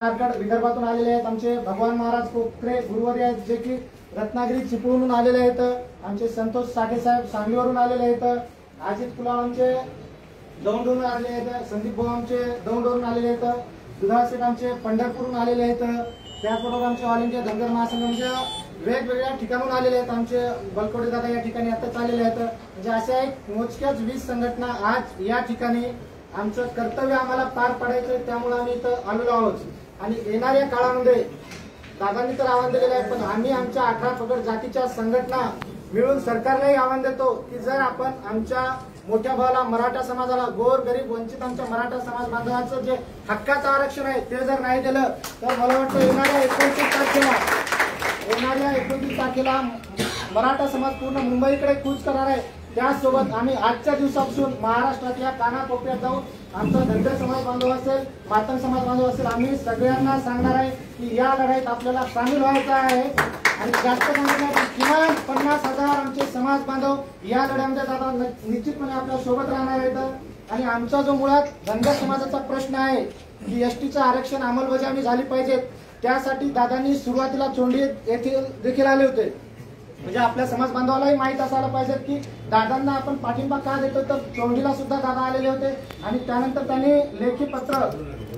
विदर्भातून आलेले आहेत आमचे भगवान महाराज कोकरे गुरुवर्य आहेत, जे की रत्नागिरी चिपळूणहून आलेले आहेत। आमचे संतोष साठे साहेब सांगलीवरून आलेले आहेत। अजित कुलाळ आमचे दौंडवरून आलेले आहेत। संदीप भाऊ आमचे दौंडवरून आलेले आहेत। दुधाळ शेठ आमचे पंढरपूरहून आलेले आहेत। त्याचबरोबर आमचे ऑल इंडिया धनगर महासंघाच्या वेगवेगळ्या ठिकाणून आलेले आहेत। आमचे बलकोडे दादा या ठिकाणी आताच आलेले आहेत। म्हणजे अशा एक मोजक्याच 20 संघटना आज या ठिकाणी आमचं कर्तव्य आम्हाला पार पाडायचं, त्यामुळे आम्ही इथं आलेलो आहोत। आणि येणाऱ्या काळामध्ये दादांनी तर आव्हान दिलेलं आहे, पण आम्ही आमच्या 18 पगड जातीच्या संघटना मिळून सरकारलाही आव्हान देतो की जर आपण आमच्या मोठ्या भावाला मराठा समाजाला गोर गरीब वंचित आमच्या मराठा समाज बांधवांचं जे हक्काचं आरक्षण आहे ते जर नाही दिलं तर मला वाटतं येणाऱ्या 29 तारखेला मराठा समाज पूर्ण मुंबईकडे कूच करणार आहे। त्यासोबत आम्ही आजच्या दिवसापासून महाराष्ट्रातल्या कानाकोपऱ्यात जाऊन आमचा धनगर समाज बांधव असेल, मातंग समाज बांधव असेल, आम्ही सगळ्यांना सांगणार आहे की या लढाईत आपल्याला सामील व्हायचं आहे। आणि जास्त सांगण्यात किमान 50,000 आमचे समाज बांधव या लढ्यामध्ये दादा निश्चितपणे आपल्या सोबत राहणार आहेत। आणि आमचा जो मुळात धनगर समाजाचा प्रश्न आहे की एसटीचं आरक्षण अंमलबजावणी झाली पाहिजे, त्यासाठी दादांनी सुरुवातीला चोंडी येथे देखील आले होते। म्हणजे आपल्या समाज बांधवालाही माहित असायला पाहिजे की दादांना आपण पाठिंबा का देतो, तर चोंडीला सुद्धा दादा आलेले होते। आणि त्यानंतर त्यांनी लेखी पत्र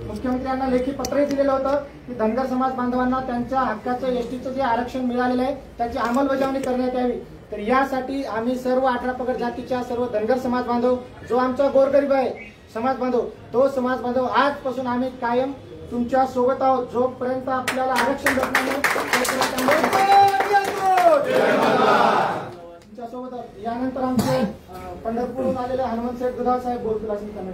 मुख्यमंत्र्यांना लेखी पत्रही दिलेलं होतं की धनगर समाज बांधवांना त्यांच्या हक्काचं एसटीचं जे आरक्षण मिळालेलं आहे त्याची अंमलबजावणी करण्यात यावी। तर यासाठी आम्ही सर्व 18 पगड जातीच्या सर्व धनगर समाज बांधव, जो आमचा गोरगरीब आहे समाज बांधव, तो समाज बांधव आजपासून आम्ही कायम तुमच्या सोबत आहोत। जोपर्यंत आपल्याला आरक्षण देत नाही तुमच्या सोबत आहोत। यानंतर आमचे पंढरपूरहून आलेले हनुमंत शेठ दुधाळ साहेब बोलतील अशी त्यांना।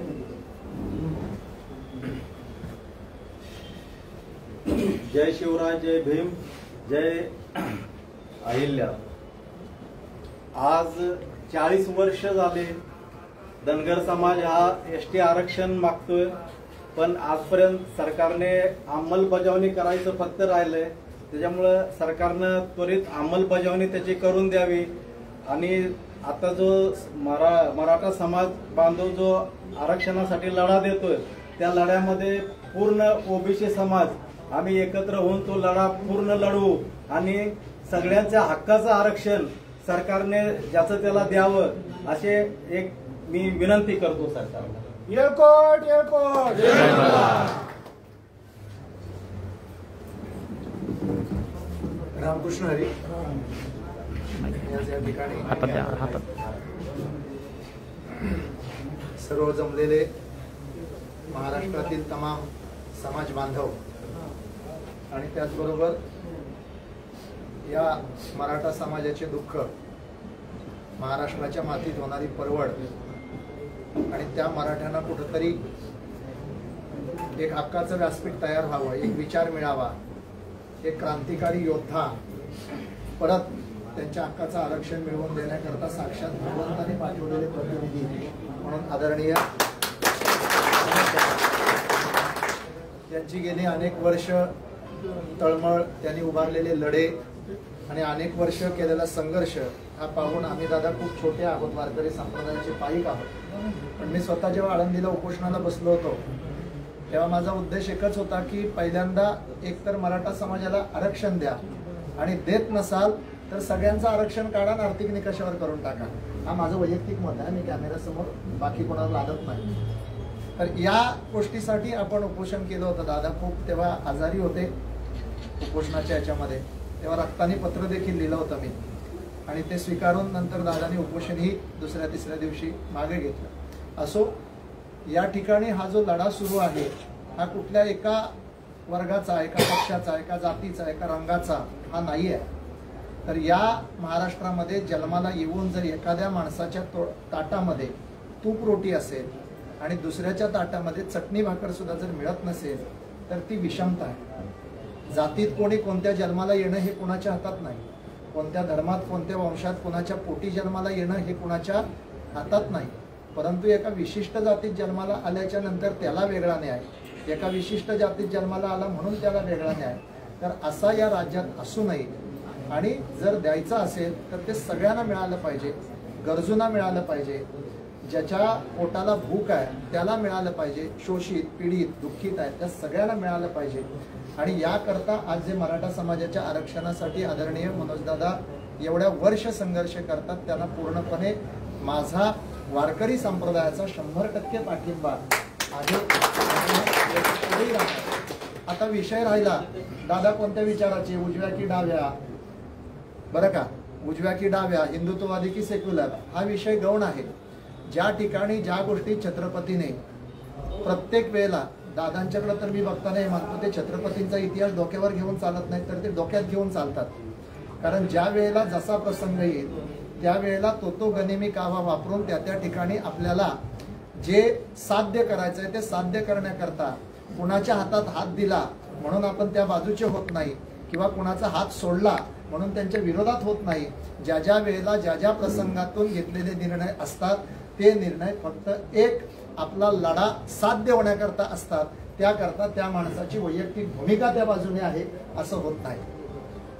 जय शिवराय, जय भीम, जय अहिल्या। आज 40 वर्ष झाले धनगर समाज हा एसटी आरक्षण मागतोय, पण आजपर्यंत सरकारने अंमलबजावणी करायचं फक्त राहिलंय। त्याच्यामुळं सरकारनं त्वरित अंमलबजावणी त्याची करून द्यावी। आणि आता जो मराठा समाज बांधव जो आरक्षणासाठी लढा देतोय, त्या लढ्यामध्ये पूर्ण ओबीसी समाज आम्ही एकत्र होऊन तो लढा पूर्ण लढवू आणि सगळ्यांच्या हक्काचं आरक्षण सरकारने ज्याचं त्याला द्यावं, असे एक मी विनंती करतो सरकारला। येळकोट येळकोट रामकृष्ण हरी। या ठिकाणी सर्व जमलेले महाराष्ट्रातील तमाम समाज बांधव आणि त्याचबरोबर या मराठा समाजाचे दुःख, महाराष्ट्राच्या मातीत होणारी परवड आणि त्या मराठ्यांना कुठेतरी एक हक्काचं व्यासपीठ तयार व्हावं, एक विचार मिळावा, एक क्रांतिकारी योद्धा परत त्यांच्या हक्काचं आरक्षण मिळवून देण्याकरता साक्षात भगवंताने पाठवलेले प्रतिनिधी म्हणून आदरणीय त्यांची गेली अनेक वर्ष तळमळ, त्यांनी उभारलेले लढे आणि अनेक वर्ष केलेला संघर्ष हा पाहून आम्ही दादा खूप छोटे आहोत, वारकरी संप्रदायाचे पाईक आहोत। पण मी स्वतः जेव्हा आळंदीला उपोषणाला बसलो होतो तेव्हा माझा उद्देश एकच होता की पहिल्यांदा एकतर मराठा समाजाला आरक्षण द्या आणि देत नसाल तर सगळ्यांचं आरक्षण काढा, आर्थिक निकषावर करून टाका। हा माझं वैयक्तिक मत आहे, मी कॅमेऱ्यासमोर बाकी कोणाला लादत नाही। तर या गोष्टीसाठी आपण उपोषण केलं होतं। दादा खूप तेव्हा आजारी होते उपोषणाच्या याच्यामध्ये, तेव्हा रक्तानी पत्र देखील लिहिलं होतं मी आणि ते स्वीकारून नंतर दादानी उपोषणही दुसऱ्या तिसऱ्या दिवशी मागे घेतलं। असो, या ठिकाणी हा जो लढा सुरू आहे हा कुठल्या एका वर्गाचा, एका पक्षाचा, एका जातीचा, एका रंगाचा हा नाही आहे। तर या महाराष्ट्रामध्ये जन्माला येऊन जर एखाद्या माणसाच्या ताटामध्ये तूप रोटी असेल आणि दुसऱ्याच्या ताटामध्ये चटणी भाकर सुद्धा जर मिळत नसेल तर ती विषमता आहे। जातीत कोणी कोणत्या जन्माला येणं हे कुणाच्या हातात नाही, कोणत्या धर्मात कोणत्या वंशात कोणाच्या पोटी जन्माला येणं हे कुणाच्या हातात नाही, परंतु एका विशिष्ट जातीत जन्माला आल्याच्या नंतर त्याला वेगळा न्याय, एका विशिष्ट जातीत जन्माला आला म्हणून त्याला वेगळा न्याय। तर असा या राज्यात असू नये आणि जर द्यायचं असेल तर ते सगळ्यांना मिळालं पाहिजे, गरजूंना मिळालं पाहिजे। ज्याच्या पोटाला भूक आहे त्याला मिळालं पाहिजे, शोषित पीडित दुःखित आहे त्या सगळ्यांना मिळालं पाहिजे. आणि याकरता आज जे मराठा समाजाच्या आरक्षणासाठी आदरणीय मनोजदादा एवढ्या वर्ष संघर्ष करतात त्यांना पूर्णपणे माझा वारकरी संप्रदायाचा 100% पाठिंबा आहे. आता विषय राहिला दादा कोणत्या विचाराचे, उजव्या की डाव्या, बरं का, उजव्या की डाव्या, हिंदुत्ववादी की सेक्युलर, हा विषय गौण आहे. ज्या ठिकाणी ज्या गोष्टी छत्रपतीने प्रत्येक वेळेला, दादांच्याकडे तर मी बघताना मानतो ते छत्रपतींचा इतिहास डोक्यावर घेऊन चालत नाही तर ते डोक्यात घेऊन चालतात. कारण ज्या वेळेला जसा प्रसंग येईल त्यावेळेला तो गनिमी कावा वापरून त्या ठिकाणी आपल्याला जे साध्य करायचंय ते साध्य करण्याकरता कुणाच्या हातात हात दिला म्हणून आपण त्या बाजूचे होत नाही किंवा कुणाचा हात सोडला म्हणून त्यांच्या विरोधात होत नाही. ज्या ज्या वेळेला ज्या ज्या प्रसंगातून घेतलेले निर्णय असतात ते निर्णय फक्त एक आपला लढा साध्य होण्याकरता असतात. त्याकरता त्या माणसाची वैयक्तिक भूमिका त्या बाजूने आहे असं होत नाही.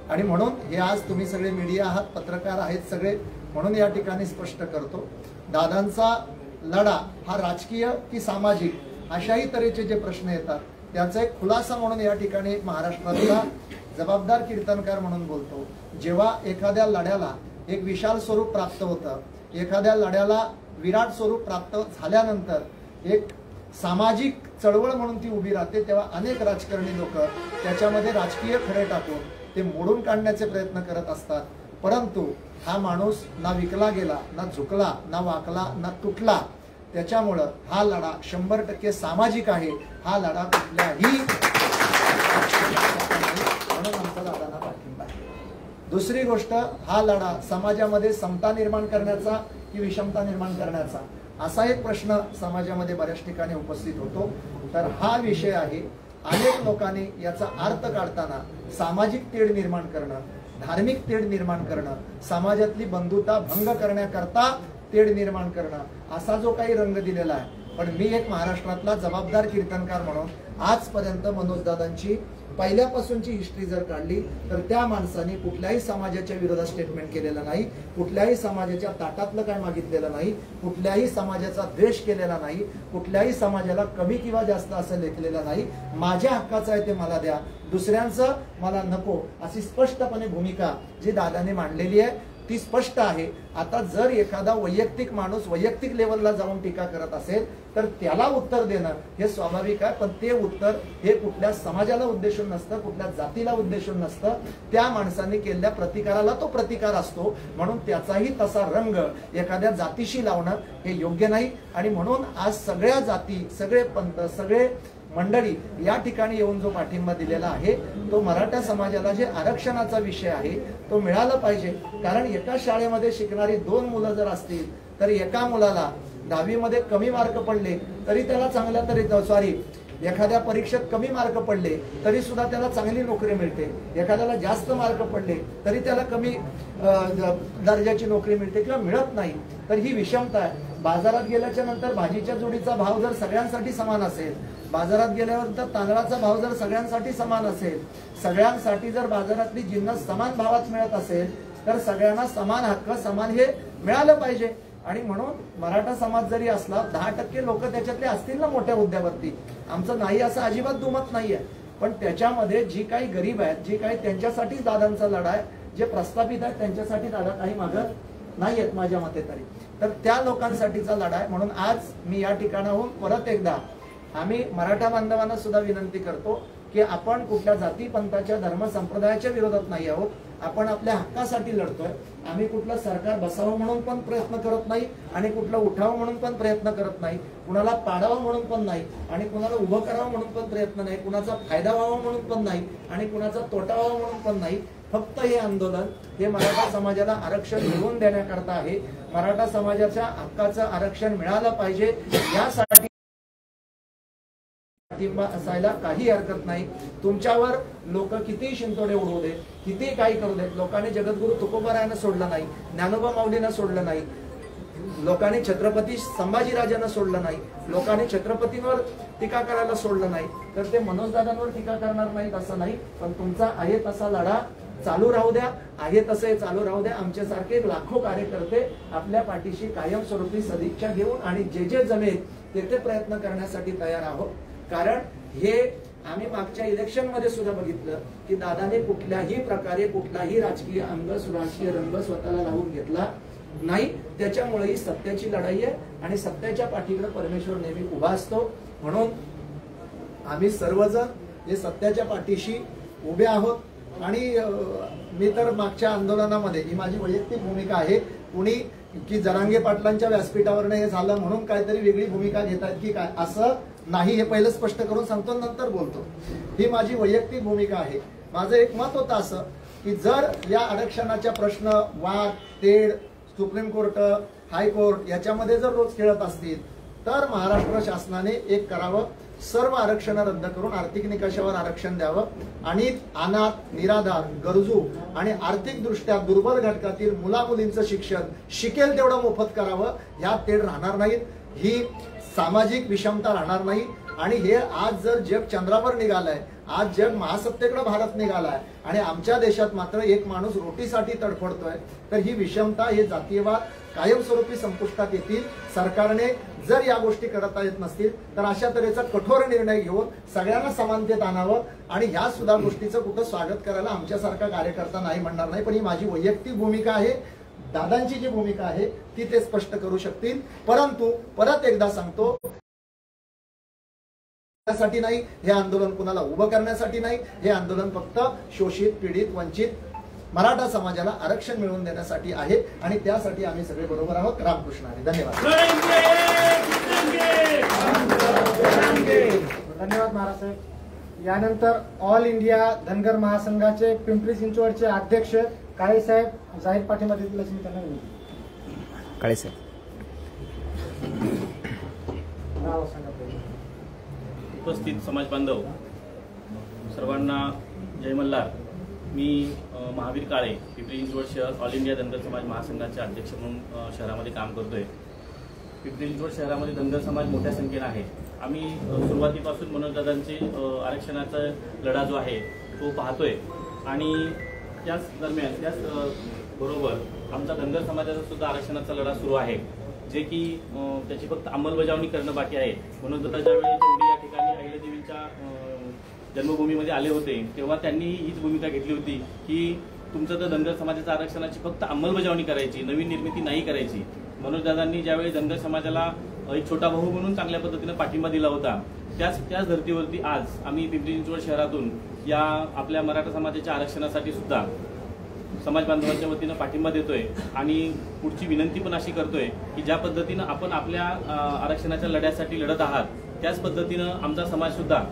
आणि म्हणून हे आज तुम्ही सगळे मीडिया आहात, पत्रकार आहेत सगळे, म्हणून या ठिकाणी स्पष्ट करतो दादांचा लढा हा राजकीय की सामाजिक अशाही तऱ्हेचे जे प्रश्न येतात त्याचा एक खुलासा म्हणून या ठिकाणी एक महाराष्ट्रातला जबाबदार कीर्तनकार म्हणून बोलतो. जेव्हा एखाद्या लढ्याला एक विशाल स्वरूप प्राप्त होतं, एखाद्या लढ्याला विराट स्वरूप प्राप्त झाल्यानंतर एक सामाजिक चळवळ म्हणून ती उभी राहते, तेव्हा अनेक राजकारणी लोक त्याच्यामध्ये राजकीय खडे टाकून ते मोडून काढण्याचे प्रयत्न करत असतात. परंतु हा माणूस ना विकला गेला, ना झुकला, ना वाकला, ना तुटला. त्याच्यामुळं हा लढा 100% सामाजिक आहे. हा लढा कुठल्याही म्हणून आमचा दादांना पाठिंबा आहे. दुसरी गोष्ट, हा लढा समाजामध्ये समता निर्माण करण्याचा की विषमता निर्माण करण्याचा असा एक प्रश्न समाजामध्ये बऱ्याच ठिकाणी उपस्थित होतो. तर हा विषय आहे. अनेक लोकांनी याचा अर्थ काढताना सामाजिक तेढ निर्माण करणं, धार्मिक तेढ निर्माण करणं, समाजातली बंधुता भंग करण्याकरता तेढ निर्माण करणं असा जो काही रंग दिलेला आहे. पण मी एक महाराष्ट्रातला जबाबदार कीर्तनकार म्हणून आजपर्यंत मनोजदादांची पहिल्यापासूनची हिस्ट्री जर काढली तर त्या माणसाने कुठल्याही समाजाच्या विरोधात स्टेटमेंट केलेलं नाही, कुठल्याही समाजाच्या ताटातलं काय मागितलेलं नाही, कुठल्याही समाजाचा द्वेष केलेला नाही, कुठल्याही समाजाला कमी किंवा जास्त असं लेखलेलं नाही. माझ्या हक्काचं आहे ते मला द्या, दुसऱ्यांचं मला नको अशी स्पष्टपणे भूमिका जी दादाने मांडलेली आहे ती स्पष्ट आहे. आता जर एखादा वैयक्तिक माणूस वैयक्तिक लेवलला जाऊन टीका करत असेल तर त्याला उत्तर देणं हे स्वाभाविक आहे. पण ते उत्तर हे कुठल्या समाजाला उद्देशून नसतं, कुठल्या जातीला उद्देशून नसतं. त्या माणसाने केलेल्या प्रतिकाराला तो प्रतिकार असतो. म्हणून त्याचाही तसा रंग एखाद्या जातीशी लावणं हे योग्य नाही. आणि म्हणून आज सगळ्या जाती, सगळे पंथ, सगळे मंडळी या ठिकाणी येऊन जो पाठिंबा दिलेला आहे तो मराठा समाजाला जे आरक्षणाचा विषय आहे तो मिळाला पाहिजे. कारण एका शाळेमध्ये शिकणारी 2 मुलं जर असतील तर एका मुलाला 10वी मध्ये कमी मार्क पडले तरी त्याला चांगल्या एखाद्या परीक्षेत कमी मार्क पडले तरी सुद्धा त्याला चांगली नोकरी मिळते, एखाद्याला जास्त मार्क पडले तरी त्याला कमी दर्जाची नोकरी मिळते किंवा मिळत नाही. तर ही विषमता आहे. बाजारात गेल्याच्या नंतर भाजीच्या जोडीचा भाव जर सगळ्यांसाठी समान असेल, बाजारात गेल्यानंतर तांदळाचा भाव जर सगळ्यांसाठी समान असेल, सगळ्यांसाठी जर बाजारातली जिन्नस समान भावात मिळत असेल तर सगळ्यांना समान हक्क समान हे मिळालं पाहिजे. आणि म्हणून मराठा समाज जरी असला 10% लोक त्याच्यातले असतील ना मोठ्या हुद्द्यावरती, आमचं नाही असं अजिबात दुमत नाहीये. पण त्याच्यामध्ये जी काही गरीब आहेत, जी काही त्यांच्यासाठीच दादांचा लढा आहे, जे प्रस्थापित आहेत त्यांच्यासाठी दादा काही मागत नाही आहेत माझ्या मते तरी. तर त्या लोकांसाठीचा लढा आहे. म्हणून आज मी या ठिकाणाहून परत एकदा आम्ही मराठा बांधवांना सुद्धा विनंती करतो की आपण कुठल्या जाती पंथाच्या धर्म संप्रदायाच्या विरोधात नाही आहोत. आपण आपल्या हक्कासाठी लढतोय. आम्ही कुठलं सरकार बसावं म्हणून पण प्रयत्न करत नाही आणि कुठलं उठावं म्हणून पण प्रयत्न करत नाही, कुणाला पाडावं म्हणून पण नाही आणि कुणाला उभं करावं म्हणून पण प्रयत्न नाही, कुणाचा फायदा व्हावा म्हणून पण नाही आणि कुणाचा तोटा व्हावा म्हणून पण नाही. फक्त हे आंदोलन हे मराठा समाजाला आरक्षण मिळवून देण्याकरता आहे. मराठा समाजाच्या हक्काचं आरक्षण मिळालं पाहिजे यासाठी पाठिंबा असायला काही हरकत नाही. तुमच्यावर लोक किती शिंतोडे उडवू देत, किती काही करू देत, लोकांनी जगद्गुरु तुकोबारायानं सोडलं नाही, ज्ञानोबा माऊलीनं सोडलं नाही, लोकांनी छत्रपती संभाजीराजांना सोडलं नाही, लोकांनी छत्रपतींवर टीका करायला सोडलं नाही, तर ते मनोजदादांवर टीका करणार नाहीत असं नाही. पण तुमचा आहे तसा लढा चालू राहू द्या, आहे तसे चालू राहू द्या. आमच्यासारखे लाखो कार्यकर्ते आपल्या पाठीशी कायमस्वरूपी सदिच्छा घेऊन आणि जे जमेल ते प्रयत्न करण्यासाठी तयार आहोत. कारण हे आम्ही मागच्या इलेक्शन मध्ये सुद्धा बघितलं की दादाने कुठल्याही प्रकारे कुठलाही राजकीय राजकीय रंग स्वतःला लावून घेतला नाही. त्याच्यामुळे ही सत्याची लढाई आहे आणि सत्याच्या पाठीकडे परमेश्वर नेहमी उभा असतो. म्हणून आम्ही सर्वजण हे सत्याच्या पाठीशी उभे आहोत. आणि मी तर मागच्या आंदोलनामध्ये ही माझी वैयक्तिक भूमिका आहे. कुणी की जरांगे पाटलांच्या व्यासपीठावरनं हे झालं म्हणून काहीतरी वेगळी भूमिका घेतात की काय, असं नाही. हे पहिलं स्पष्ट करून सांगतो, नंतर बोलतो. ही माझी वैयक्तिक भूमिका आहे. माझं एक मत होतं असं की जर या आरक्षणाच्या प्रश्न वाद तेढ सुप्रीम कोर्ट हायकोर्ट याच्यामध्ये जर रोज खेळत असतील तर महाराष्ट्र शासनाने एक करावं, सर्व आरक्षण रद्द करून आर्थिक निकषावर आरक्षण द्यावं आणि अनाथ निराधार गरजू आणि आर्थिक दृष्ट्या दुर्बल घटकातील मुलामुलींचं शिक्षण शिकेल तेवढं मोफत करावं. ह्यात तेढ राहणार नाहीत, ही सामाजिक विषमता राहणार नाही. आणि हे आज जर जग चंद्रावर निघालंय, आज जग महासत्तेकडे भारत निघालाय आणि आमच्या देशात मात्र एक माणूस रोटीसाठी तडफडतोय, तर ही विषमता हे जातीयवाद कायमस्वरूपी संपुष्टात येतील. सरकारने जर या गोष्टी करता येत नसतील तर अशा तऱ्हेचा कठोर निर्णय घेऊन सगळ्यांना समानतेत आणावं. आणि ह्या सुद्धा गोष्टीचं कुठं स्वागत करायला आमच्यासारखा कार्यकर्ता नाही म्हणणार नाही. पण ही माझी वैयक्तिक भूमिका आहे. दादांची जी भूमिका आहे ती ते स्पष्ट करू शकतील. परंतु परत एकदा सांगतो, साठी नाही हे आंदोलन कुणाला उभं करण्यासाठी नाही. हे आंदोलन फक्त शोषित पीडित वंचित मराठा समाजाला आरक्षण मिळवून देण्यासाठी आहे आणि त्यासाठी आम्ही सगळे बरोबर आहोत. रामकृष्ण हरी. धन्यवाद. धन्यवाद महाराज साहेब. यानंतर ऑल इंडिया धनगर महासंघाचे पिंपरी चिंचवडचे अध्यक्ष काळे साहेब जाहीर पाठिंबा देतील अशी मी त्यांना विनंती. काळे साहेब. नाव सांगा. उपस्थित समाज बांधव सर्वांना जय मल्हार. मी महावीर काळे, पिंपरी चिंचवड शहर ऑल इंडिया धनगर समाज महासंघाचे अध्यक्ष म्हणून शहरामध्ये काम करतोय. पिंपरी चिंचवड शहरामध्ये धनगर समाज मोठ्या संख्येने आहे. आम्ही सुरुवातीपासून मनोजदादांचे आरक्षणाचा लढा जो आहे तो पाहतोय आणि त्याच दरम्यान त्याच बरोबर आमचा धनगर समाजाचा सुद्धा आरक्षणाचा लढा सुरू आहे, जे की त्याची फक्त अंमलबजावणी करणं बाकी आहे. मनोजदादा ज्यावेळी चौंडी या ठिकाणी अहिल्यादेवींच्या जन्मभूमीमध्ये आले होते तेव्हा त्यांनी हीच भूमिका घेतली होती की तुमचं तर धनगर समाजाच्या आरक्षणाची फक्त अंमलबजावणी करायची, नवीन निर्मिती नाही करायची. मनोजदादांनी ज्यावेळी धनगर समाजाला एक छोटा भाऊ म्हणून चांगल्या पद्धतीने पाठिंबा दिला होता, त्याच धर्तीवरती आज आम्ही पिंपरी चिंचवड शहरातून या आपल्या मराठा समाजाच्या आरक्षणासाठी सुद्धा समाज बांधवांच्या वतीनं पाठिंबा देतोय. आणि पुढची विनंती पण अशी करतोय की ज्या पद्धतीनं आपण आपल्या आरक्षणाच्या लढ्यासाठी लढत आहात त्याच पद्धतीनं आमचा समाज सुद्धा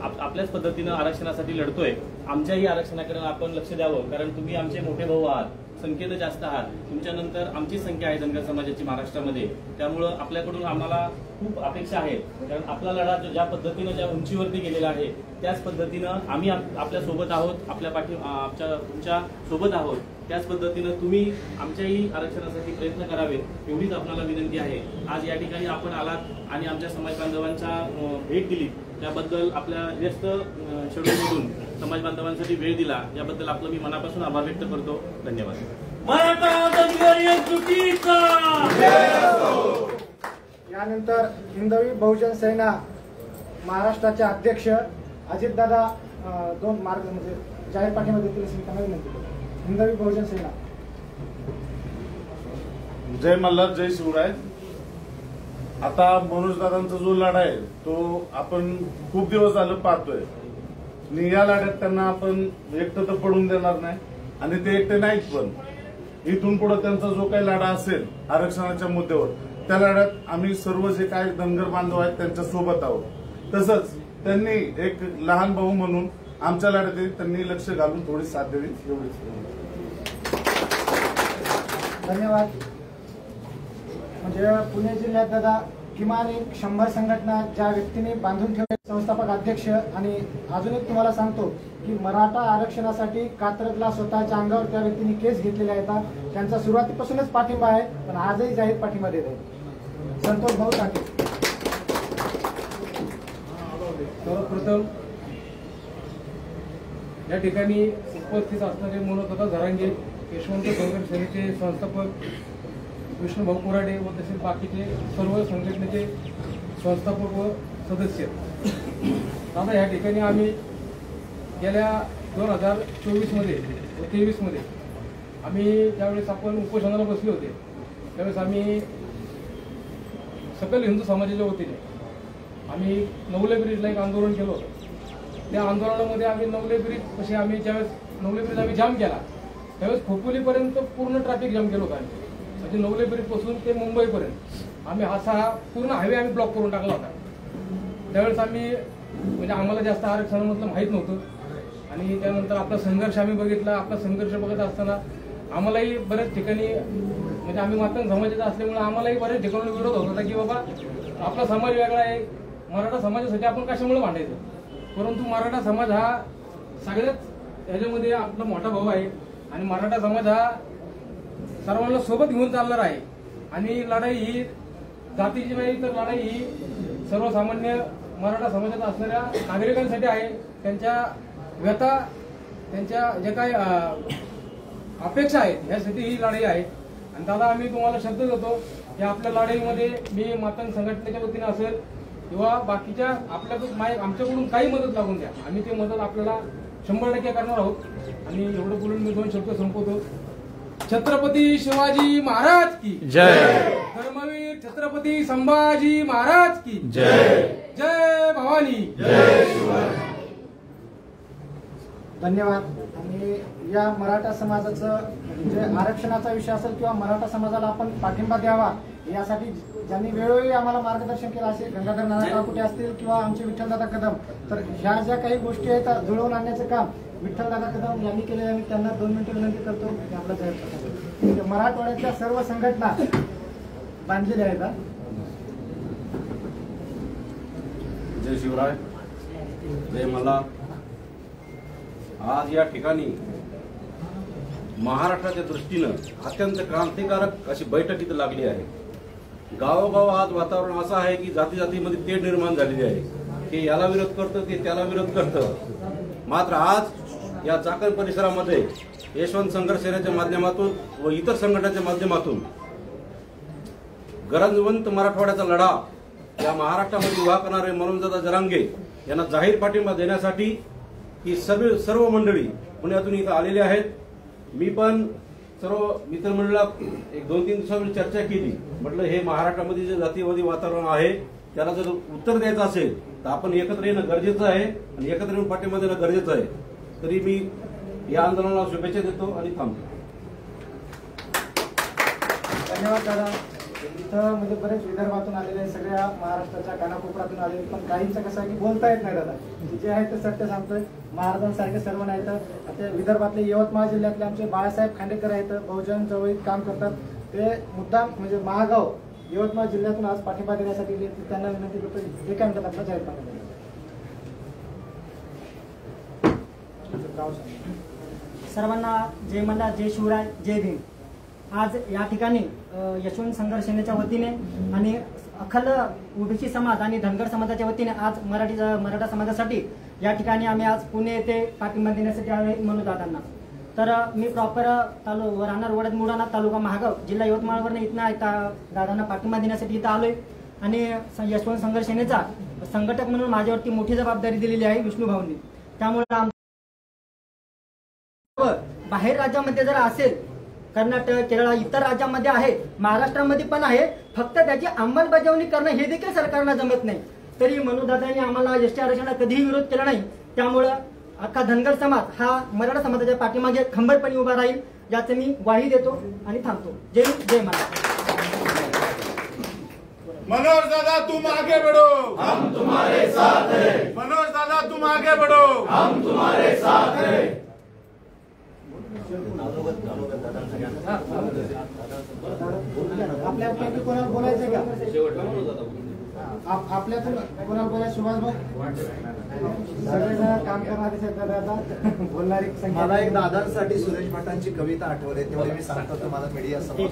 आपल्याच पद्धतीनं आरक्षणासाठी लढतोय. आमच्याही आरक्षणाकडे आपण लक्ष द्यावं, कारण तुम्ही आमचे मोठे भाऊ आहात, संख्येनं जास्त आहात. तुमच्यानंतर आमची संख्या आहे धनगर समाजाची महाराष्ट्रामध्ये. त्यामुळं आपल्याकडून आम्हाला खूप अपेक्षा आहेत, कारण आपला लढा ज्या पद्धतीनं ज्या उंचीवरती गेलेला आहे त्याच पद्धतीनं आम्ही आपल्या सोबत आहोत, तुमच्या सोबत आहोत. त्याच पद्धतीनं तुम्ही आमच्याही आरक्षणासाठी प्रयत्न करावेत एवढीच आपल्याला विनंती आहे. आज या ठिकाणी आपण आलात आणि आमच्या समाज बांधवांचा भेट दिली त्याबद्दल आपल्या व्यस्त शेड्यूलमधून समाज बांधवांसाठी वेळ दिला याबद्दल आपलं मी मनापासून आभार व्यक्त करतो. धन्यवाद. यानंतर हिंदवी बहुजन सेना महाराष्ट्राचे अध्यक्ष अजितदादा दोन मार्ग म्हणजे जाहीर पाठिंबा देतील अशी त्यांना विनंती करतो. हिंदवी बहुजन सेना. जय मल्हार, जय शिवराय. आता मनोजदादांचा जो लढा आहे तो आपण खूप दिवस झालं पाहतोय आणि या लढ्यात त्यांना आपण एकटं तर पडून देणार नाही आणि ते एकटे नाहीत. पण इथून पुढे त्यांचा जो काही लढा असेल आरक्षणाच्या मुद्द्यावर त्या लढ्यात आम्ही सर्व जे काही धनगर बांधव आहेत त्यांच्या सोबत आहोत. तसंच त्यांनी एक लहान भाऊ म्हणून आमच्या लढ्यात त्यांनी लक्ष घालून थोडी साथ द्यावी एवढीच. धन्यवाद. म्हणजे पुणे जिल्ह्यात दादा किमान एक 100 संघटना ज्या व्यक्तीने बांधून ठेवले, संस्थापक अध्यक्ष. आणि अजून एक तुम्हाला सांगतो की मराठा आरक्षणासाठी कात्रजला स्वतःच्या अंगावर त्या व्यक्तीने केस घेतलेल्या आहेत. त्यांचा सुरुवातीपासूनच पाठिंबा आहे, पण आजही जाहीर पाठिंबा देत आहे. संतोष भाऊ टाके. सर्वप्रथम या ठिकाणी उपस्थित असणारे मनोज झरांगे, यशवंत संघर्ष सेनेचे संस्थापक विष्णुभाऊ कोराडे व तसेच बाकीचे सर्व संघटनेचे संस्थापक व सदस्य. आता या ठिकाणी आम्ही गेल्या 2024मध्ये व 23मध्ये आम्ही ज्यावेळेस आपण उपोषणाला बसले होते त्यावेळेस आम्ही सकल हिंदू समाजाच्या वतीने आम्ही नवले ब्रिजला एक आंदोलन केलं होतं. त्या आंदोलनामध्ये आम्ही नवले ब्रिज कसे आम्ही ज्यावेळेस नवले ब्रिज आम्ही जाम केला त्यावेळेस खोपोलीपर्यंत पूर्ण ट्रॅफिक जाम केलं होतं आम्ही. म्हणजे नवले ब्रिजपासून ते मुंबईपर्यंत आम्ही असा पूर्ण हायवे आम्ही ब्लॉक करून टाकला होता. त्यावेळेस आम्ही म्हणजे आम्हाला जास्त आरक्षणामधलं माहीत नव्हतं. आणि त्यानंतर आपला संघर्ष आम्ही बघितला. आपला संघर्ष बघत असताना आम्हालाही बऱ्याच ठिकाणी म्हणजे आम्ही मातंग समाजाचा असल्यामुळे आम्हालाही बऱ्याच ठिकाणी विरोध होत होता की बाबा आपला समाज वेगळा आहे, मराठा समाजासाठी आपण कशामुळे भांडायचं. परंतु मराठा समाज हा सगळ्याच ह्याच्यामध्ये आपला मोठा भाऊ आहे आणि मराठा समाज हा सर्वांना सोबत घेऊन चालणार आहे. आणि लढाई ही जातीची नाही तर लढाई ही सर्वसामान्य मराठा समाजात असणाऱ्या नागरिकांसाठी आहे. त्यांच्या व्यथा, त्यांच्या जे काही अपेक्षा आहेत यासाठी ही लढाई आहे. आणि दादा आम्ही तुम्हाला शब्द देतो की आपल्या लढाईमध्ये मी मातंग संघटनेच्या वतीने असेल किंवा बाकीच्या आमच्याकडून काही मदत लागून द्या, आम्ही ते मदत आपल्याला 100% करणार आहोत. आणि एवढं बोलून मी 2 शब्द संपवतो. छत्रपती शिवाजी महाराज की जय. धर्मवीर छत्रपती संभाजी महाराज की जय. जय भवानी. जय शिवाय. धन्यवाद. आणि या मराठा समाजाचं जे आरक्षणाचा विषय असेल किंवा मराठा समाजाला आपण पाठिंबा द्यावा यासाठी ज्यांनी वेळोवेळी आम्हाला मार्गदर्शन केलं असेल गंगाधर नाना कुठे असतील किंवा आमचे विठ्ठलदादा कदम, तर ह्या ज्या काही गोष्टी आहेत जुळवून आणण्याचं काम विठ्ठलदादा कदम यांनी केले. आणि त्यांना 2 मिनिटं विनंती करतो की आपला जाहीर करतो. मराठवाड्यातल्या सर्व संघटना बांधलेल्या आहेत. जय शिवराय, जय मल्हार. आज या ठिकाणी महाराष्ट्राच्या दृष्टीनं अत्यंत क्रांतिकारक अशी बैठक इथं लागली आहे. गावोगाव आज वातावरण असं आहे की जाती जातीमध्ये तेढ निर्माण झालेली आहे की याला विरोध करतं ते त्याला विरोध करतं. मात्र आज या चाकण परिसरामध्ये यशवंत संघर्ष सेनेच्या माध्यमातून व इतर संघटनांच्या माध्यमातून गरजवंत मराठवाड्याचा लढा या महाराष्ट्रामध्ये उभा करणारे मनोजदादा जरांगे यांना जाहीर पाठिंबा देण्यासाठी ही सर्व मंडळी पुण्यातून इथं आलेली आहेत. मी पण सर्व मित्रमंडळाला 1-2-3 दिवसापूर्वी चर्चा केली. म्हटलं हे महाराष्ट्रामध्ये जे जातीवादी वातावरण आहे त्याला जर उत्तर द्यायचं असेल तर आपण एकत्र येणं गरजेचं आहे आणि एकत्र येऊन पाठिंबा देणं गरजेचं आहे. तरी मी या आंदोलनाला शुभेच्छा देतो आणि थांबतो. धन्यवाद दादा. इथं म्हणजे बरेच विदर्भातून आलेले, सगळ्या महाराष्ट्राच्या कानाकोपऱ्यातून आलेले, पण काहींचं कसं आहे की बोलता येत नाही दादा. जे आहे ते सत्य सांगतोय. महाराजांसारखे सर्व नाहीत. आता विदर्भातले यवतमाळ जिल्ह्यातले आमचे बाळासाहेब खांडेकर आहेत, बहुजन चळवळीत काम करतात. ते मुद्दाम म्हणजे महागाव यवतमाळ जिल्ह्यातून आज पाठिंबा देण्यासाठी त्यांना विनंती करतो. हे काय म्हणतात आपला जाहीर पाठिंबा. सर्वांना जय मल्हार, जय शिवराय, जय भीम. आज या ठिकाणी यशवंत संघर्ष सेनेच्या वतीने आणि अखंड ओबीसी समाज आणि धनगर समाजाच्या वतीने आज मराठा समाजासाठी या ठिकाणी आम्ही आज पुणे येथे पाठिंबा देण्यासाठी आलोय मनोजदादांना. तर मी प्रॉपर राहणार वडद मुडाणा, तालुका महागाव, जिल्हा यवतमाळवरून इथं दादांना पाठिंबा देण्यासाठी इथं आलोय. आणि यशवंत संघर्ष सेनेचा संघटक म्हणून माझ्यावरती मोठी जबाबदारी दिलेली आहे विष्णुभाऊंनी. त्यामुळे बाहेर राज्यामध्ये जर असेल, कर्नाटक, केरळ, इतर राज्यामध्ये आहे, महाराष्ट्रामध्ये पण आहे, फक्त त्याची अंमलबजावणी करणं हे देखील सरकारला जमत नाही. तरी मनोजदादांनी आम्हाला एसटी आरक्षणाला कधीही विरोध केला नाही. त्यामुळं अख्खा धनगर समाज हा मराठा समाजाच्या पाठीमागे खंबीरपणे उभा राहील याचं मी ग्वाही देतो आणि थांबतो. जय हिंद, जय महाराष्ट्र. मनोज दादा तुम आगे बढ़ो, हम तुम्हारे साथ हैं. मनोज दादा तुम आगे बढ़ो, हम तुम्हारे साथ हैं. आपल्या कोणाला बोलायचं का? आपल्यातून कोणाला बोला सुभाष भाऊ सगळेजण काम करणारे शेतकऱ्याचा बोलणारी संख्या. मला एक दादांसाठी सुरेश भटांची कविता आठवते, तेवढी मी सांगतो तुम्हाला मीडिया समोर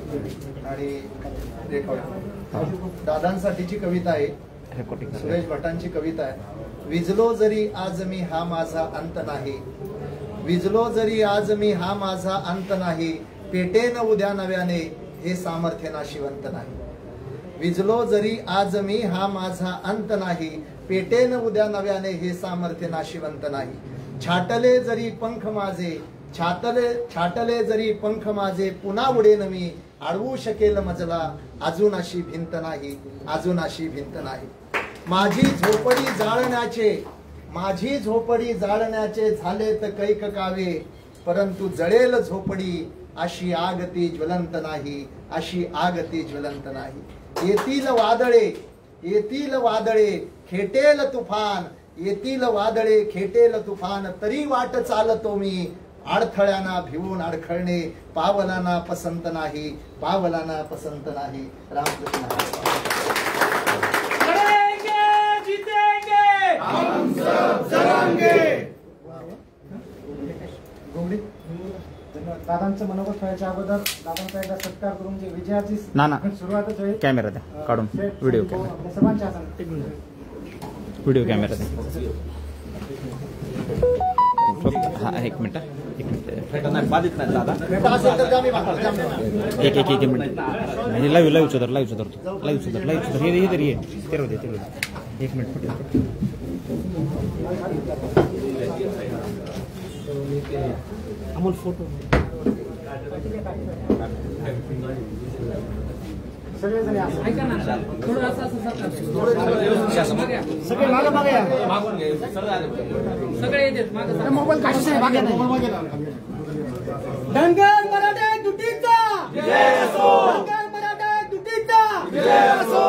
आणि रेकॉर्ड. दादांसाठीची कविता आहे, सुरेश भटांची कविता आहे. विजलो जरी आज मी हा माझा अंत नाही, विजलो जरी आज मी हा माझा अंत नाही, पेटेन उद्या नव्याने हे सामर्थ्य नाशिवंत नाही. विजलो जरी आज मी हा माझा अंत नाही, पेटेन उद्या नव्याने हे सामर्थ्य नाशिवंत नाही. छाटले जरी पंख माझे, छाटले जरी पंख माझे, पुन्हा उडेन मी, अडवू शकेल मजला अजून अशी भिंत नाही, अजून अशी भिंत नाही. माझी झोपडी जाळण्याचे झाले तर कैक कावे, परंतु जळेल झोपडी अशी आग ती ज्वलंत नाही, अशी आग ती ज्वलंत नाही. येतील वादळे खेटेल तुफान, येतील वादळे खेटेल तुफान, तरी वाट चालतो मी, अडथळ्यांना भिवून अडखळणे पावलांना पसंत नाही, पावलांना पसंत नाही. रामकृष्ण. हम सब जरांगे. दादांचं मनोगत व्हायच्या अगोदर दादांचा एकदा सत्कार करून जे विजयाची सुरुवातच होईल. कॅमेरा द्या काढून, व्हिडिओ कॅमेरा, सर्वांच्या हातात व्हिडिओ कॅमेरा द्या. एक मिनिट बाधित नाही दादा, एक मिनिट. लाईव्ह सुधार हे तरी ये तेरव दे. एक मिनिट अमोल फोटो. सगळेजण ऐका ना, थोडं असं सगळे मागे मागे या. सगळे येतात मागे. मोबाईल काढून मागे नाही. धनगर मराठा तुटीचा जय असो. धनगर मराठा तुटीचा जय असो.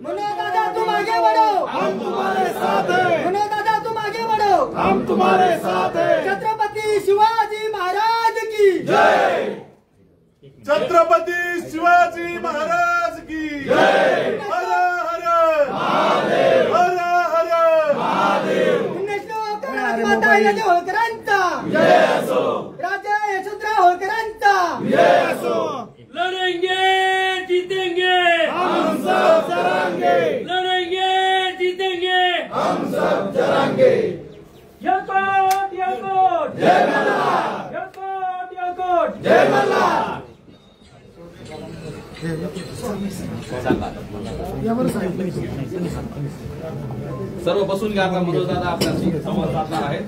मनोज दादा तुम आगे बढ़ो, हम तुम्हारे साथ हैं. मनोज दादा तुम आगे बढ़ो, हम तुम्हारे साथ हैं. छत्रपति शिवाजी महाराज की जय. छत्रपती शिवाजी महाराज की जय. हर हर महादेव. हर हर महादेव. माता यशोधरा होळकरांचा जय असो. राजा यशोधरा होळकरांचा जय असो. लढेंगे जीतेंगे, हम सब जरांगे. लढेंगे जीतेंगे, हम सब जरांगे. यकोट यकोट, जय मल्हार. यकोट यकोट, जय मल्हार. सर्व बसून घ्या. आता मनोज दादा आपल्याशी संवाद साधणार आहेत.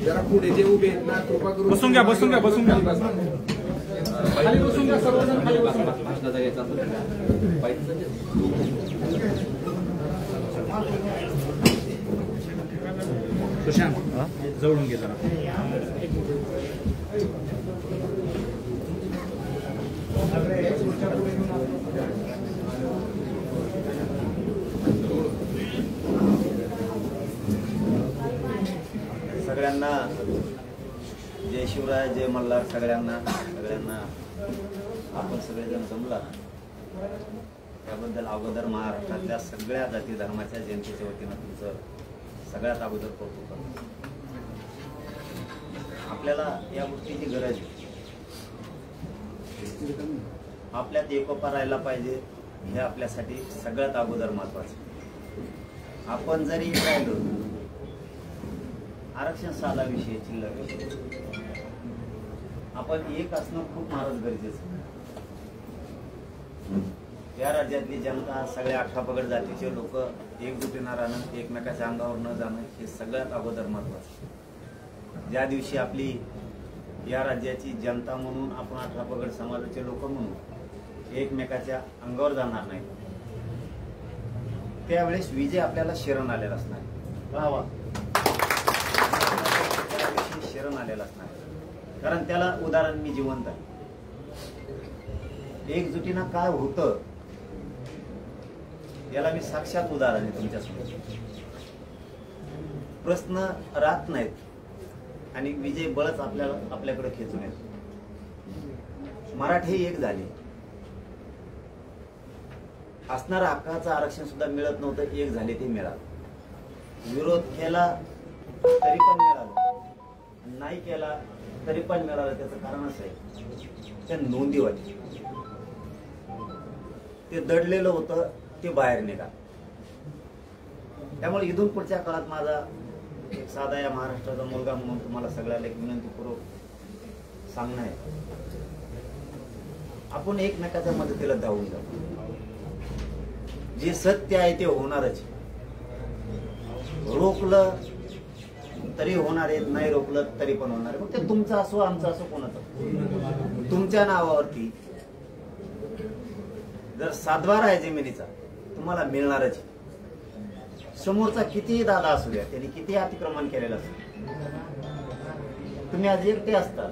जरा पुढे जे उभे आहेत ना, कृपा करून बसून घ्या. खाली बसून घ्या सर्वजण, खाली बसून घ्या. भाषणाचा घ्यायचा सुशांत जवळून घे जरा. सगळ्यांना जय शिवराय, जय मल्हार. सगळ्यांना आपण सगळेजण जमला त्याबद्दल अगोदर महाराष्ट्रातल्या सगळ्या जाती धर्माच्या जनतेच्या वतीनं तुमचं सगळ्यात अगोदर कौतुक करतो. आपल्याला या गोष्टीची गरज आहे. आपल्यात एकोपा राहायला पाहिजे, हे आपल्यासाठी सगळ्यात अगोदर महत्वाचं. आपण जरी राहिलो, आरक्षण साधा विषय, चिल्लर विषय, आपण एक असणं खूप महाराज गरजेचं. या राज्यातली जनता, सगळ्या अठ्ठापगड जातीचे लोक एकजुटीनं राहणं, एकमेकाच्या अंगावर न जाणं, हे सगळ्यात अगोदर महत्वाचं. ज्या दिवशी आपली या राज्याची जनता म्हणून, आपण अठ्ठापगड समाजाचे लोक म्हणून एकमेकाच्या अंगावर जाणार नाही, त्यावेळेस विजय आपल्याला शरण आलेला असणार. शरण आलेला असणार. कारण त्याला उदाहरण मी जिवंत आहे. एकजुटीनं काय होतं याला मी साक्षात उदाहरण आहे तुमच्यासमोर. प्रश्न राहत नाहीत आणि विजय बळच आपल्याकडे खेचून येतो. मराठी एक झाली, असणारं हक्काचं आरक्षण सुद्धा मिळत नव्हतं, एक झाले ते मिळालं. विरोध केला तरी पण मिळालं, नाही केला तरी पण मिळालं. त्याचं कारण असं आहे, त्या नोंदी होत्या, ते दडलेलं होतं, ते बाहेर निघा. त्यामुळे इथून पुढच्या काळात माझा एक साधा या महाराष्ट्राचा मुलगा म्हणून तुम्हाला सगळ्याला एक विनंतीपूर्वक सांगणं आहे, आपण एकमेकाच्या मदतीला धावून जाऊ. जे सत्य आहे ते होणारच. रोखलं तरी होणार आहे, नाही रोखलं तरी पण होणार आहे. मग ते तुमचं असो, आमचं असो, कोणाचं. तुमच्या नावावरती जर सातबारा आहे जमिनीचा, तुम्हाला मिळणारच. समोरचा कितीही दादा असू द्या, त्यांनी किती अतिक्रमण केलेलं असतं, तुम्ही आज एकटे असतात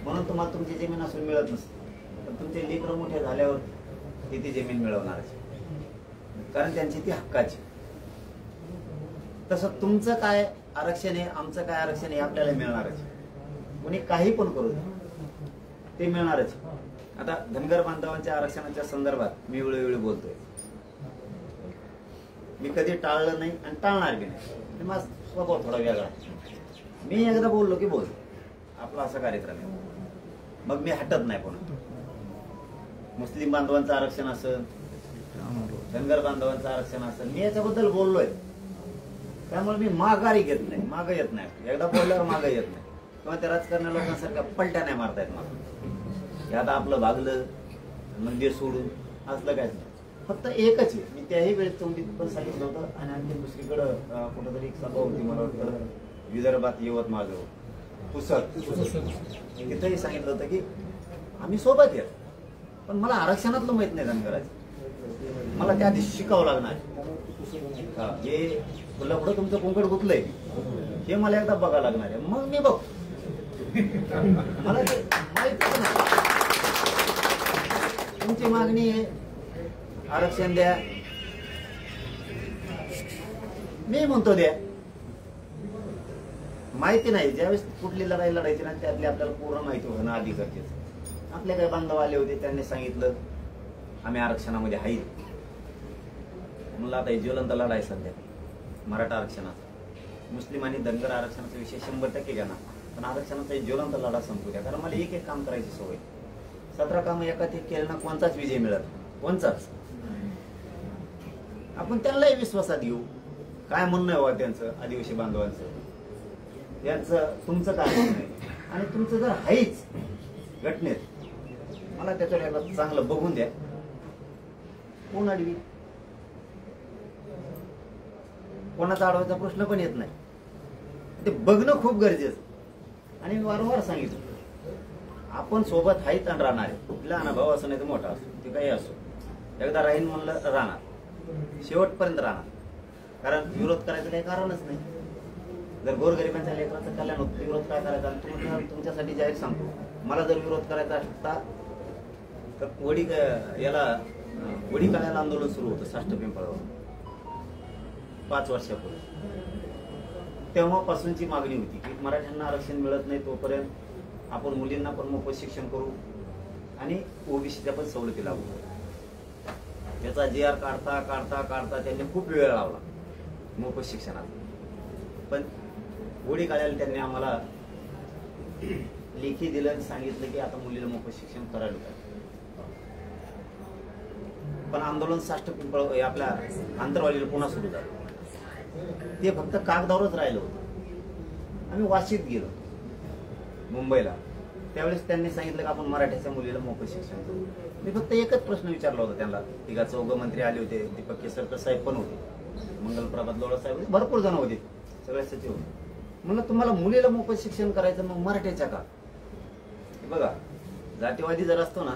म्हणून तुम्हाला तुमची जमीन असून मिळत नसते. पण तुमचे लेकरं मोठे झाल्यावर ती जमीन मिळवणारच, कारण त्यांची ती हक्काची. तसं तुमचं काय आरक्षण आहे, आमचं काय आरक्षण आहे, आपल्याला मिळणारच. कोणी काही पण करू दे, ते मिळणारच. आता धनगर बांधवांच्या आरक्षणाच्या संदर्भात मी वेळोवेळी बोलतोय. मी कधी टाळलं नाही आणि टाळणार बी नाही. माझा स्वभाव थोडा वेगळा. मी एकदा बोललो की बोल, आपला असा कार्यक्रम आहे, मग मी हटत नाही. पण मुस्लिम बांधवांचं आरक्षण असेल, धनगर बांधवांचं आरक्षण असेल, मी याच्याबद्दल बोललोय. त्यामुळे मी माघारी घेत नाही, मागं येत नाही. एकदा बोलल्यावर मागं येत नाही, किंवा त्या राजकारण्या लोकांसारख्या पलट्या नाही मारतायत मला. आता आपलं भागलं मंदिर सोडून असलं काय नाही. फक्त एकच आहे, मी त्याही वेळेस तोंडीत पण सांगितलं होतं. आणि आणखी दुसरीकडं कुठंतरी एक सभा होती, मला वाटतं विदर्भात, यवतमाळ पुसद, तिथंही सांगितलं होतं की आम्ही सोबत येत, पण मला आरक्षणातलं माहित नाही धनगराचं. मला त्या आधी शिकावं लागणार. हे पुढं पुढं तुमचं कुंकड गुतलंय हे मला एकदा बघावं लागणार आहे, मग मी बघ. मला ते माहिती नाही. तुमची मागणी आहे आरक्षण द्या, मी म्हणतो द्या. माहिती नाही, ज्यावेळेस कुठली लढाई लढायची ना त्यातली आपल्याला पूर्ण माहिती होणं आधी गरजेचं. आपले काही बांधव आले होते, त्यांनी सांगितलं आम्ही आरक्षणामध्ये आहे. म्हणलं आता ज्वलंत लढाई सध्या मराठा आरक्षणाचा, मुस्लिम आणि धनगर आरक्षणाचा विषय 100% घ्या ना, पण आरक्षणाचा ज्वलंत लढा संपू द्या. कारण मला एक एक काम करायची सवय. 17 कामं एकात एक केलं ना कोणताच विजय मिळत, कोणचाच. आपण त्यांनाही विश्वासात घेऊ. काय म्हणणं आहे त्यांचं, आदिवासी बांधवांचं, यांचं, तुमचं काय म्हणणं आहे. आणि तुमचं जर आहेच घटनेत, मला त्याच्यावर एकदा चांगलं बघून द्या. कोण अडवी, कोणाचा अडवायचा प्रश्न पण येत नाही. ते बघणं खूप गरजेचं. आणि मी वारंवार सांगितलं, आपण सोबत हाईत आणि राहणार आहे. लहान भाऊ असं नाही तर मोठा असो, ते काही असो, एकदा राहीन म्हणलं राहणार, शेवटपर्यंत राहणार. कारण विरोध करायचं काही कारणच नाही. जर गोरगरिबांच्या लेकराचं कल्याण होतं, विरोध काय करायचा. तुमच्यासाठी जाहीर सांगतो, मला जर विरोध करायचा असता तर वडी काढायला आंदोलन सुरू होतं साष्ट पिंपळावर 5 वर्षापूर्वी. तेव्हापासूनची मागणी होती की मराठ्यांना आरक्षण मिळत नाही तोपर्यंत आपण मुलींना पण मोफत शिक्षण करू आणि ओबीसीच्या पण सवलती लागू करू. त्याचा GR काढता त्यांनी खूप वेळ लावला मोफत शिक्षणात. पण वडी काढायला त्यांनी आम्हाला लेखी दिलं आणि सांगितलं की आता मुलीला मोफत शिक्षण करायला पाहिजे. पण आंदोलन साष्ट पिंपळ आपल्या आंतरवालीला पुन्हा सुरू झालं. ते फक्त कागदावरच राहिलं होतं. आम्ही वाशीत गेलो मुंबईला, त्यावेळेस त्यांनी सांगितलं की आपण मराठ्याच्या मुलीला मोफत शिक्षण करू. मी फक्त एकच प्रश्न विचारला होता त्यांना. तिघा चौघ मंत्री आले होते, दीपक केसरकर साहेब पण होते, मंगलप्रभात लोढा साहेब होते, भरपूर जण होते, सगळे सचिव होते. म्हणलं तुम्हाला मुलीला मोफत शिक्षण करायचं, मग मराठ्याच्या का? बघा, जातीवादी जर असतो ना,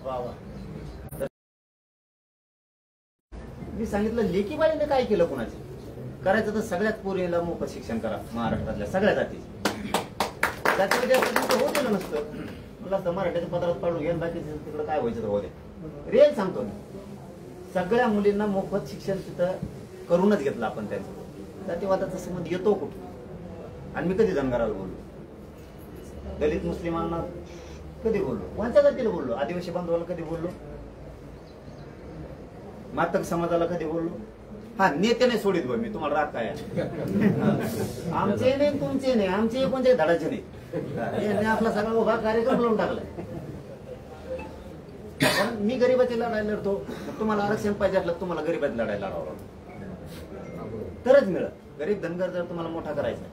वा तर मी सांगितलं लेकीबाईने काय केलं कुणाचे करायचं तर सगळ्यात पोरीला मोफत शिक्षण करा, महाराष्ट्रातल्या सगळ्या जातीचे. जातीवादी असतं होऊ दिलं नसतं, म्हणलं असतं मराठ्याच्या पत्रात पाडून घ्या, बाकी तिकडं काय व्हायचं तर होऊ दे. रिअल सांगतो, सगळ्या मुलींना मोफत शिक्षण तिथं करूनच घेतलं आपण. त्यांचं जातीवादाचा संबंध येतो कुठं? आणि मी कधी धनगराला बोललो, दलित मुस्लिमांना कधी बोललो, कोणत्या जातीला बोललो, आदिवासी बांधवाला कधी बोललो? मातक समाजाला कधी बोललो? हा, नेते नाही सोडित बघ मी, तुम्हाला राग काय आहे? आमचे नाही, तुमचे नाही, आमचे कोणते धडाचे नाही. यांनी आपला सगळा उभा कार्यक्रम लावून टाकलाय. कारण मी गरीबाची लढाई लढतो. तुम्हाला आरक्षण पाहिजे असलं तुम्हाला गरीबाची लढाई लढावं लागतं, तरच मिळत. गरीब धनगर जर तुम्हाला मोठा करायचा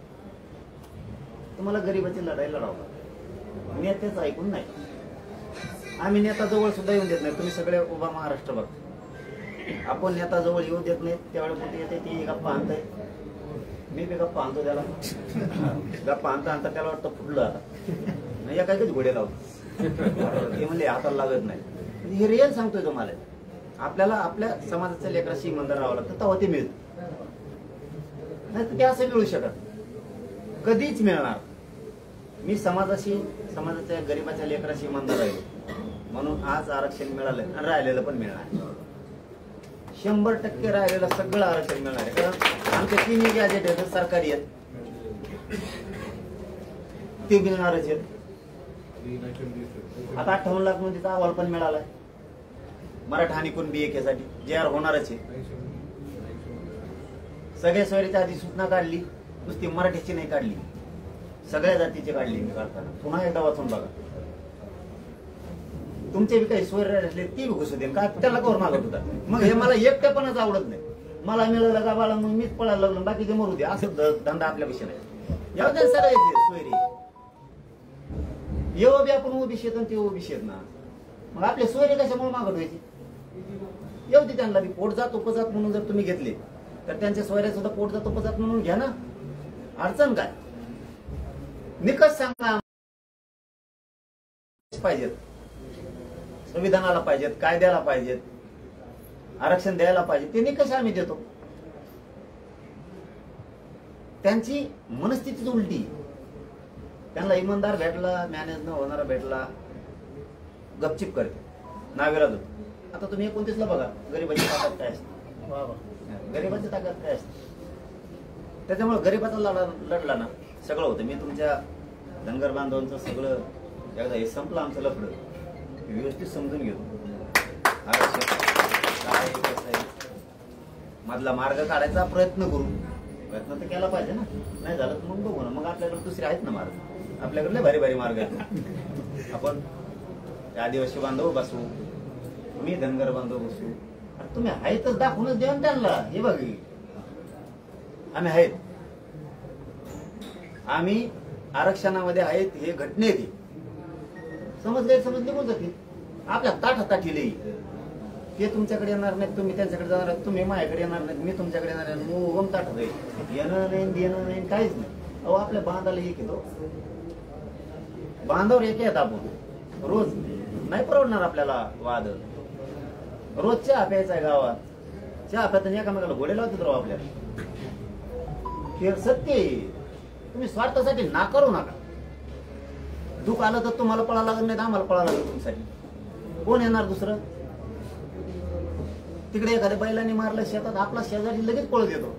तुम्हाला गरीबाची लढाई लढावं लागतं. नेतेच ऐकून नाही. आम्ही नेता जवळ सुद्धा येऊन देत नाही. तुम्ही सगळे उभा महाराष्ट्र बघ, आपण नेता जवळ येऊन देत नाही. त्यावेळी कुठे येते ती गप्पा आणताय. मी बी गप्पा आणतो त्याला, गप्पा आणता आणता त्याला वाटतं फुटलं आता नाही, या काय घोडे लावतो ते म्हणले हाताला लागत नाही. हे रिअल सांगतोय तुम्हाला. आपल्याला आपल्या समाजाच्या लेकराशी इमानदार राहावं लागतं, तेव्हा ते मिळतं. नाही तर ते असं मिळू शकत कधीच मिळणार. मी समाजाच्या गरीबाच्या लेकराशी इमानदार राहिलो म्हणून आज आरक्षण मिळालं आणि राहिलेलं पण मिळणार. 100% राहिलेलं सगळं आरक्षण मिळणार आहे. कारण आमचे 3 गॅजेट आहेत सरकारी आहेत, ते मिळणारच आहेत. आता 58 लाख नोंदीचा अहवाल पण मिळालाय. मराठा आणि कुणबी एकेसाठी JR होणारच आहे. सगळ्या सोयरीच्या अधिसूचना काढली, नुसती मराठीची नाही काढली, सगळ्या जातीची काढली. मी काढताना पुन्हा एकदा वाचून बघा. तुमचे बी काही सोयरे असले ती बी घुसू दे का, त्याला कवर मागत होता. मग हे मला एकटेपणच आवडत नाही. मला मिळालं का बाळा मग मीच पळायला लागलो, बाकीचे मरू दे, असं धंदा आपल्यापेक्षा नाही. यावं त्या सगळ्याचे सोयरी येऊ बी आपण ओबीसी येत ते ओबीसी येत ना. मग आपले सोयरे कशामुळे मागत व्हायचे? येऊ दे त्यांना बी. पोट जात उपजात म्हणून जर तुम्ही घेतले तर त्यांच्या सोयऱ्या सुद्धा पोट जात उपजात म्हणून घ्या ना. अडचण काय? निकष सांगा पाहिजेत, संविधानाला पाहिजेत, कायद्याला पाहिजेत, आरक्षण द्यायला पाहिजे. ते निकष आम्ही देतो. त्यांची मनस्थितीच उलटी. त्यांना इमानदार भेटला, मॅनेज न होणारा भेटला, गपचिप करते, नाविलाज होतो. आता तुम्ही 29ला बघा गरीबाची ताकद काय असते. गरीबाची ताकद काय असते. त्याच्यामुळे गरीबाचा लढला ना सगळं होतं. मी तुमच्या धनगर बांधवांचं सगळं एकदा हे संपलं आमचं लफडं व्यवस्थित समजून घेतो. काय कसं आहे मधला मार्ग काढायचा प्रयत्न करू. प्रयत्न तर केला पाहिजे ना. नाही झालं तर मग बघू ना. मग आपल्याकडे दुसरे आहेत ना मार्ग. आपल्याकडे भारी भारी मार्ग आहेत. आपण आदिवासी बांधव बसू, मी धनगर बांधव बसू. तुम्ही आहेतच दाखवूनच द्या त्यांना. हे बघ आम्ही आहेत, आम्ही आरक्षणामध्ये आहेत, हे घटने येते. समज गैरसमज निघून जाते. आपल्या ताठाताठी लई. ते तुमच्याकडे येणार नाहीत, तुम्ही त्यांच्याकडे जाणार आहेत, तुम्ही माझ्याकडे येणार नाहीत, मी तुमच्याकडे येणार आहे. मोगम ताठ जाईल. येणं नाही देणं नाही काहीच नाही. अहो आपल्या बांधाला एक येतो. बांधावर एक येत आपण रोज. नाही परवडणार आपल्याला वाद. रोज चहा प्यायचा आहे गावात. चहा प्यायचं एकामेकाला घोडे लावतात राव आपल्याला. हे सत्य आहे. तुम्ही स्वार्थासाठी नाकारू नका. दुःख आलं तर तुम्हाला पळा लागत नाही, आम्हाला पळा लागत तुमच्यासाठी. कोण येणार दुसरं? तिकडे एखाद्या बैलांनी मारलं शेतात, आपला शेजारी लगेच पळत येतो.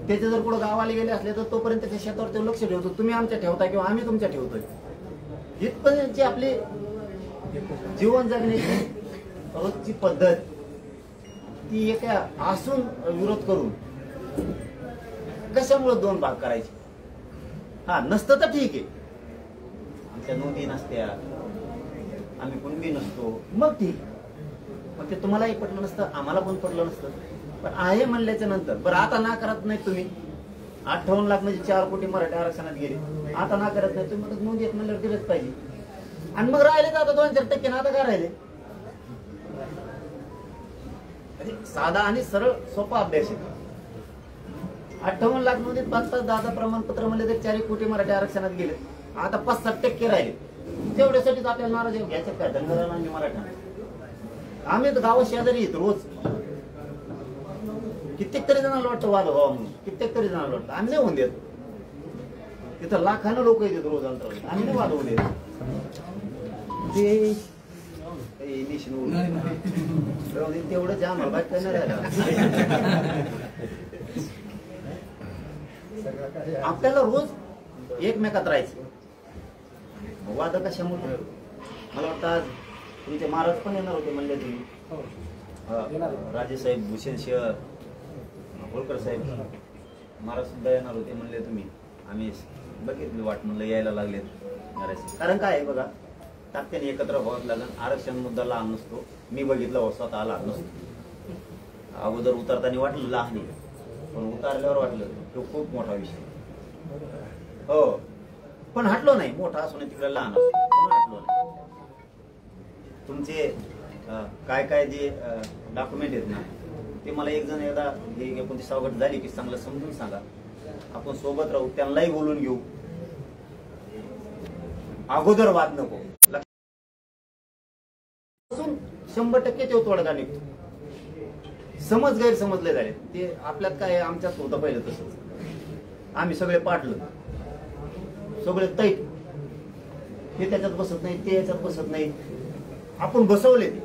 त्याचे जर कुठं गावाला गेले असले तर तोपर्यंत त्याच्या शेतावर ते लक्ष ठेवतो. तुम्ही आमच्या ठेवता किंवा आम्ही तुमच्या ठेवतोय. इथपर्यंतची आपली जीवन जगण्याची रोजची पद्धत ती एका असून विरोध करून कशामुळे 2 भाग करायचे? हा नसतं तर ठीक आहे. आमच्या नोंदी नसत्या, आम्ही कुणबी नसतो, मग ठीक. मग ते तुम्हालाही पटलं नसतं, आम्हाला पण पटलं नसतं. पण आहे म्हणल्याच्या नंतर बरं आता ना करत नाही तुम्ही. 58 लाख म्हणजे 4 कोटी मराठी आरक्षणात गेले. आता ना करत नाही तुम्ही, नोंदी येत म्हणल्यावर दिलंच पाहिजे. आणि मग राहिले तर आता 2-4% ना. आता काय राहिले? साधा आणि सरळ सोपा अभ्यास आहे. 58 लाख मध्ये 5-5 10 प्रमाणपत्र म्हणले तर 4 कोटी मराठी आरक्षणात गेले. आता 5-7% राहिले. तेवढ्यासाठीच आपल्याला नाराज घ्यायचं काय धनगराला आणि मराठा? आम्ही तर गावा शेजारी येतो रोज. कित्येक तरी जणांना वाटतं वाद व्हावा म्हणून. कित्येक तरी जणांना वाटतं. आम्ही नाही होऊन देत. तिथं लाखानं लोक येतात रोज अंतरावर. आम्ही नाही वाद होऊन देत. तेवढं जाम बाईक करणार आपल्याला रोज एकमेकात राहायचं. वाद कशामुळे? मला वाटतं आज तुमचे महाराज पण येणार होते म्हणले तुम्ही. राजेसाहेब भूषण शेअर होळकर साहेब महाराज सुद्धा येणार होते, म्हणले तुम्ही, आम्ही बघितली वाट, म्हणलं यायला लागलेत. कारण काय आहे बघा, तात्याने एकत्र व्हावं लागेल. आरक्षण मुद्दा लहान नसतो, मी बघितलं स्वतः लहान नसतो. अगोदर उतरताना वाटलं लहान आहे, पण उतरल्यावर वाटलं तो खूप मोठा विषय. हो, पण हटलो नाही. मोठा असो नाही तिकडे लहान असो, पण हटलो नाही. तुमचे काय काय जे डॉक्युमेंट आहेत ना, ते मला एक जण एकदा हे 29 गट झाली की चांगलं समजून सांगा. आपण सोबत राहू, त्यांनाही बोलून घेऊ. अगोदर वाद नको. 100% ते तोडगा निघतो. समज गैरसमजले झाले ते आपल्यात काय, आमच्यात होतं पहिलं तसंच. आम्ही सगळे पाटलं, सगळे तैत, हे त्याच्यात बसत नाही, ते याच्यात बसत नाही. आपण बसवले ते,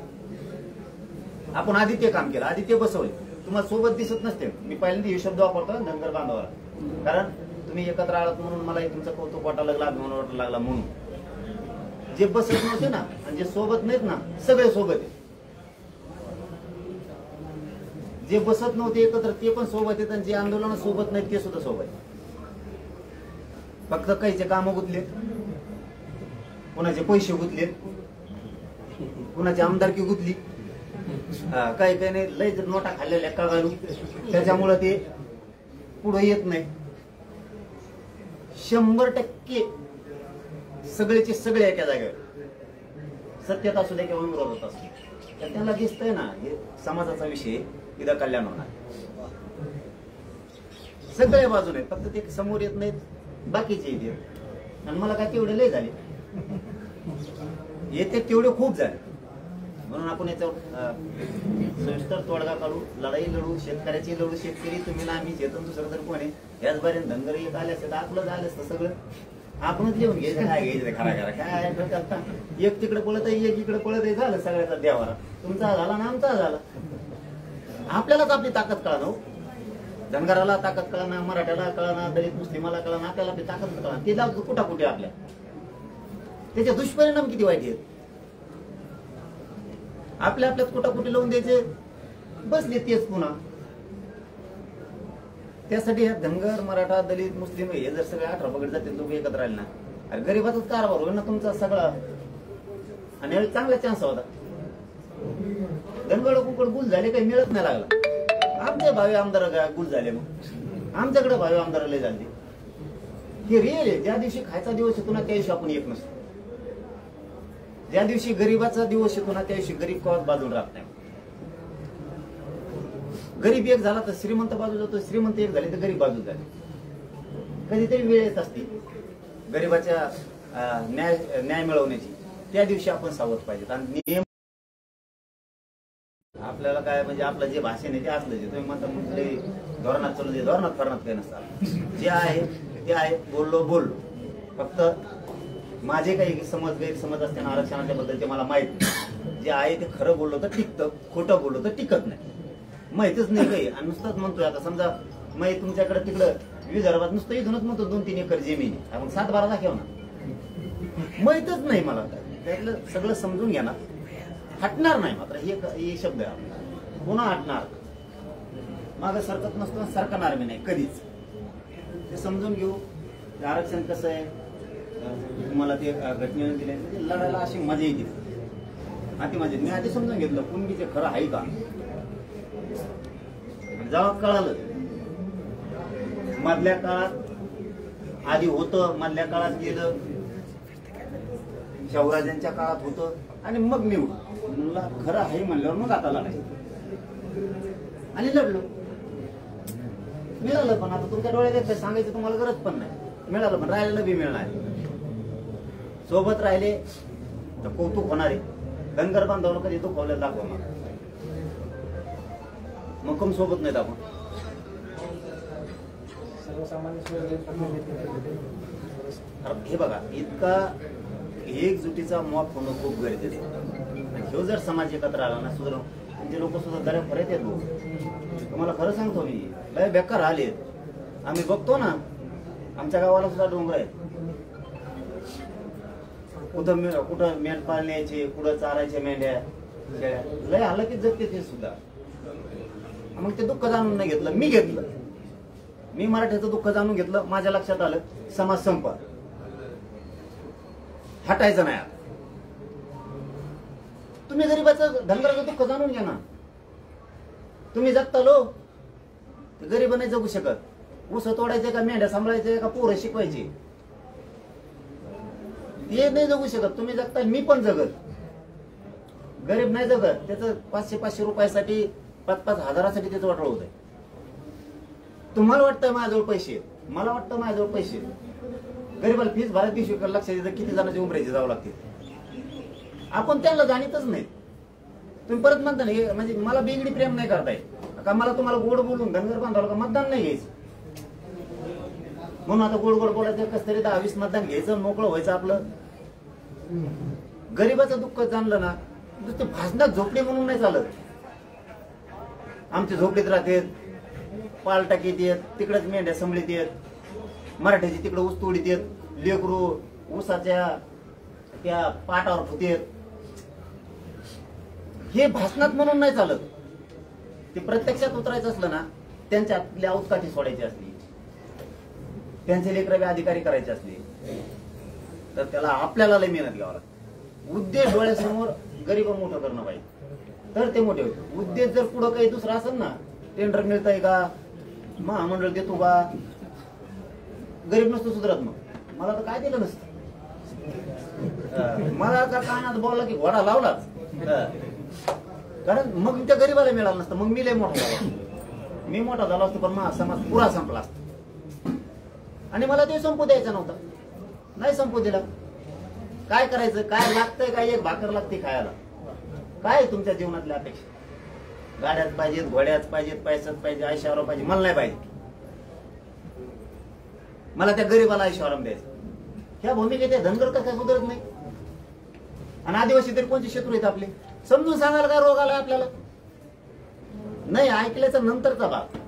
आपण आधी ते काम केलं, आधी ते बसवले. तुम्हाला सोबत दिसत नसते. मी पहिल्यांदा हे शब्द वापरतो धनगर बांधवाला, कारण तुम्ही एकत्र आलात म्हणून मला तुमचं कौतुक वाटायला लागला, अभिमान वाटायला लागला. म्हणून जे बसत नव्हते ना आणि जे सोबत नाहीत ना, सगळे सोबत आहेत. जे बसत नव्हते एकत्र ते पण सोबत आहेत, आणि जे आंदोलन सोबत नाहीत ते सुद्धा सोबत आहेत. फक्त काहीचे कामं गुतलेत, कोणाचे पैसे गुतलेत, कोणाची आमदारकी गुतली, काही काही नाही, लय नोटा खाल्लेल्या का घालू, त्याच्यामुळे ते पुढे येत नाही. 100% सगळेचे सगळे एका जागेवर, सत्यात असू दे किंवा विरोधात असू दे, त्यांना दिसतंय ना हे समाजाचा विषय, इथं कल्याण होणार. सगळे बाजूने, फक्त ते समोर येत नाहीत, बाकीचे येते. आणि मला काय तेवढे लय झाले, येते तेवढे खूप झाले. म्हणून आपण याच्यावर सविस्तर तोडगा काढू, लढाई लढू, शेतकऱ्याची लढू. शेतकरी तुम्ही ना, आम्ही चेतन दुसरं तर कोण आहे, याच बारे धनगर एक आले असतं, आपलं झालं असतं सगळं. आपणच लिहून घ्यायचं, काय घ्यायचं खरा खरा काय करता. एक तिकडे पळत आहे, एक इकडे पळत आहे, झालं सगळ्याचा देवारा. तुमचा झाला ना आमचा झाला. आपल्यालाच आपली ताकद कळा. धनगराला ताकद कळा ना, मराठ्याला कळा ना, दलित मुस्लिमाला कळा ना, आपल्याला आपली ताकद कळा. ते जाऊ कुठा कुठे आपल्या, त्याचे दुष्परिणाम किती वाईट आहेत. आपल्या आपल्यात कुटाकुटी लावून द्यायचे, बसले तेच पुन्हा. त्यासाठी धनगर, मराठा, दलित, मुस्लिम हे जर सगळे 18 पगड जातील लोक एकत्र राहिले ना, अरे गरीबाचाच कारभार होईल ना तुमचा सगळा. आणि यावेळी चांगला चान्स होता. धनगड कुकड गुल झाले, काही मिळत नाही लागला. आमचे भावी आमदार गुल झाले, मग आमच्याकडे भावी आमदार लय झाले. हे रिअल आहे. ज्या दिवशी खायचा दिवस येतो ना, त्या दिवशी आपण एक नसतो. ज्या दिवशी गरीबाचा दिवस येतो ना, त्या दिवशी गरीब कवाच बाजूला राहत नाही. गरीब एक झाला तर श्रीमंत बाजू जातो, श्रीमंत एक झाले तर गरीब बाजू झाले. कधीतरी वेळ येत असते गरीबाच्या न्याय मिळवण्याची, त्या दिवशी आपण सावध पाहिजेत. आणि नियम आपल्याला काय म्हणजे आपलं जे भाषण आहे ते असलं, जे तुम्ही म्हणता कुठले धोरणात चालू दे, धोरणात फरणात काही नसतात. जे आहे ते आहे, बोललो. फक्त माझे काही समज गैरसमज असते ना आरक्षणाच्या बद्दल, ते मला माहित. जे आहे ते खरं बोललो तर टिकतं, खोटं बोललो तर टिकत नाही. माहितच नाही काही, आणि नुसतंच म्हणतोय. आता समजा माहिती तुमच्याकडे तिकडं विदर्भात नुसतं इथूनच म्हणतो 2-3 एकर जमीन, आपण 7-12 दाखव ना. माहितच नाही मला, त्यातलं सगळं समजून घ्या ना. हटणार नाही मात्र, हे शब्द आहे आपला. पुन्हा हटणार, मागं सरकत नसतो, सरकणार मी नाही कधीच. ते समजून घेऊ. आरक्षण कसं आहे, तुम्हाला ते घटनेने दिले, लढायला अशी मजा येते. आधी मजा, मी आधी समजून घेतलं कुणबीचे खरं आहे का. जेव्हा कळालं, मधल्या काळात आधी होतं, मधल्या काळात गेलं, शिवराजांच्या काळात होतं, आणि मग निवड खरं आहे म्हणल्यावर मग आता लढायचं. आणि लढलो, मिळालं. पण आता तुमच्या डोळ्यात येत सांगायचं तुम्हाला गरज पण नाही. मिळालं पण राहिलेलं बी मिळणार. सोबत राहिले तर कौतुक होणार आहे. धनगर बांधवांना कधी दुखावलं दाखवणार, मक्कम सोबत नाहीत आपण. हे बघा, इतका एकजुटीचा मॉप होणं खूप गरजेचं आहे. आणि ह्यो जर समाज एकत्र आला ना, सुद्धा म्हणजे लोक सुद्धा दऱ्या फरक येत. तुम्हाला खरं सांगतो मी, लय बेकार आलेत. आम्ही बघतो ना, आमच्या गावाला सुद्धा डोंगर आहेत. कुठं मेंढपाळ न्यायचे, कुठं चारायचे मेंढ्या, शेळ्या लय हलकीत जगते ते सुद्धा. मग ते दुःख जाणून नाही घेतलं, मी घेतलं. मी मराठ्याचं दुःख जाणून घेतलं. माझ्या लक्षात आलं समाज संपा हटायचं नाही. तुम्ही गरीबाचं धनगराचं दुःख जाणून घ्या ना. तुम्ही जगता लो गरीब नाही जगू शकत. ऊस तोडायचे का मेंढ्या सांभाळायचे का पोरं शिकवायचे ते नाही जगू शकत. तुम्ही जगता, मी पण जगत. गरीब नाही जगत. त्याचं 500-500 रुपयासाठी 5-5 हजारासाठी त्याचं वाटोळ होत आहे. तुम्हाला वाटतंय माझ्याजवळ पैसे आहेत, मला वाटतं माझ्याजवळ पैसे आहेत. गरीबाला फीस भरायला 20 लक्षात येतं किती जणांची उमरायची जावं लागते. आपण त्यांना जाणीतच नाही. तुम्ही परत म्हणता ना म्हणजे मला बिगडी प्रेम नाही करताय का, मला तुम्हाला गोड बोलून धनगर बांधावं का मतदान नाही घ्यायचं म्हणून आता गोड गोड बोलायचं. कसं तरी 10-20 मतदान घ्यायचं, मोकळं व्हायचं आपलं. गरीबाचं दुःख जाणलं ना ते भाजनात झोपडी म्हणून नाही चालत. आमच्या झोपडीत राहतात, पाल टाकीत येत, तिकडेच मेंढ्या संभळीत येत, मराठ्याची तिकडे ऊस तोडीत येत, लेकरू ऊसाच्या त्या पाटावर फुतेत. हे भाषणात म्हणून नाही चालत. ते प्रत्यक्षात उतरायचं असलं ना त्यांच्या आपल्या औतकाठी सोडायची असली, त्यांचे लेकरं अधिकारी करायचे असले तर त्याला आपल्याला लय मेहनत घ्यावं लागतं. उद्देश डोळ्यासमोर गरीब मोठं करणं पाहिजे तर ते मोठे होते. उद्देश जर पुढं काही दुसरा असेल ना, टेंडर मिळतंय का, महामंडळ देतो का, गरीब नसतो सुधरत. मग मला तर काय दिलं नसतं. मला का कानात बोलला की घोडा लावलाच, कारण मग त्या गरीबाला मिळालं नसतं. मग मी लय मोठा झालो. मी मोठा झालो असतो पण माझा समाज पुरा संपला असतो. आणि मला ते संपू द्यायचं नव्हतं. नाही संपू दिला. काय करायचं, काय लागतंय, काय एक भाकर लागते खायला. काय तुमच्या जीवनातल्या अपेक्षा? गाड्यात पाहिजेत, घोड्यात पाहिजेत, पैशात पाहिजे, ऐशावर पाहिजे. मला नाही पाहिजे. मला त्या गरीबाला ऐशाराम द्यायचं. ह्या भूमिकेत धनगर कसं सुधारत नाही. आणि आदिवासी तरी कोणते शत्रू आहेत आपले? समजून सांगायला काय रोग आला आपल्याला? नाही ऐकल्याचा नंतरचा भाग.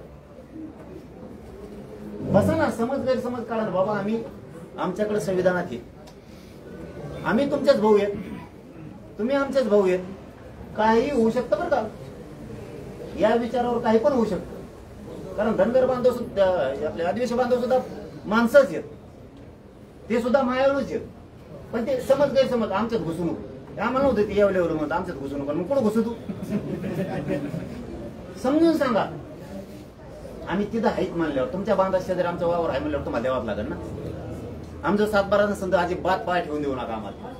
बसा ना, समज गैरसमज काढा ना. बाबा आम्ही आमच्याकडे संविधानात आहे, आम्ही तुमचेच भाऊ आहेत, तुम्ही आमचेच भाऊ आहेत. काही होऊ शकतं बरं का, या विचारावर काही पण होऊ शकतं. कारण धनगर बांधव सुद्धा, आपले आदिवासी बांधव सुद्धा माणसंच आहेत, ते सुद्धा मायाळूच आहेत. पण ते समज गैरसमज आमच्यात घुसू नको. आम्हाला नव्हतं ते एवढं एवढं म्हणत आमच्यात घुसू नको. मग कुठं घुसू तू? समजून सांगा. आम्ही तिथं हाईत मानल्यावर, तुमच्या बांधा शेजारी आमचा वावर आहे म्हणल्यावर तुम्हाला द्यावाच लागेल ना. आमचं 7-12 नसेल तर अजिबात पाय ठेवून देऊ नका आम्हाला.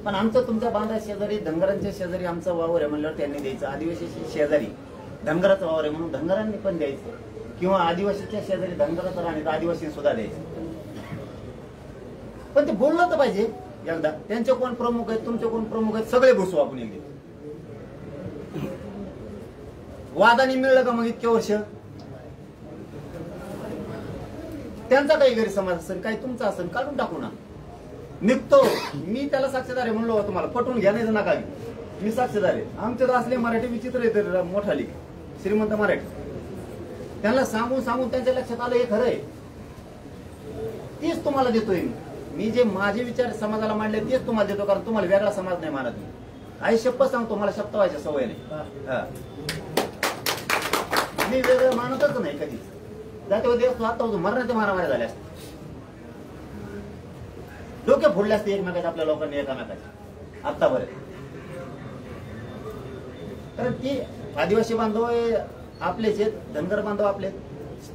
पण आमचं तुमच्या बांधा शेजारी, धनगरांच्या शेजारी आमचा वावर आहे म्हणल्यावर त्यांनी द्यायचं. आदिवासी शेजारी धनगराचा वावर आहे म्हणून धनगरांनी पण द्यायचं. किंवा आदिवासीच्या शेजारी धनगराचा राहणे तर आदिवासी सुद्धा द्यायचं. पण ते बोललं तर पाहिजे एकदा. त्यांचे कोण प्रमुख आहेत, तुमचे कोण प्रमुख आहेत, सगळे बसू आपण एकदा. वादाने मिळलं का मग इतके वर्ष? त्यांचा काही गैरसमज असेल, काही तुमचा असेल, काढून टाकू ना. निघतो. मी त्याला साक्षीदार आहे म्हणलो तुम्हाला. पटवून घ्या नाही नका. मी साक्षीदार आहे. आमच्यात असले मराठी विचित्र येते मोठाली श्रीमंत मराठी. त्यांना सांगून सांगून त्यांच्या लक्षात आलं हे खरं आहे. तेच तुम्हाला देतोय मी. जे माझे विचार समाजाला मांडले तेच तुम्हाला देतो, कारण तुम्हाला वेगळा समाज नाही मानत मी. काही शपथ सांगतो, मला शब्द व्हायच्या सवय नाही. मी वेगळं मानतच नाही कधीच. जाते होते आता होतो मरणाच्या मारामाऱ्या झाल्या असते, डोके फोडले असते एकमेकाचे आपल्या लोकांनी एकामेकाचे आतापर्यंत. कारण ती आदिवासी बांधव आपलेच आहेत, धनगर बांधव आपले.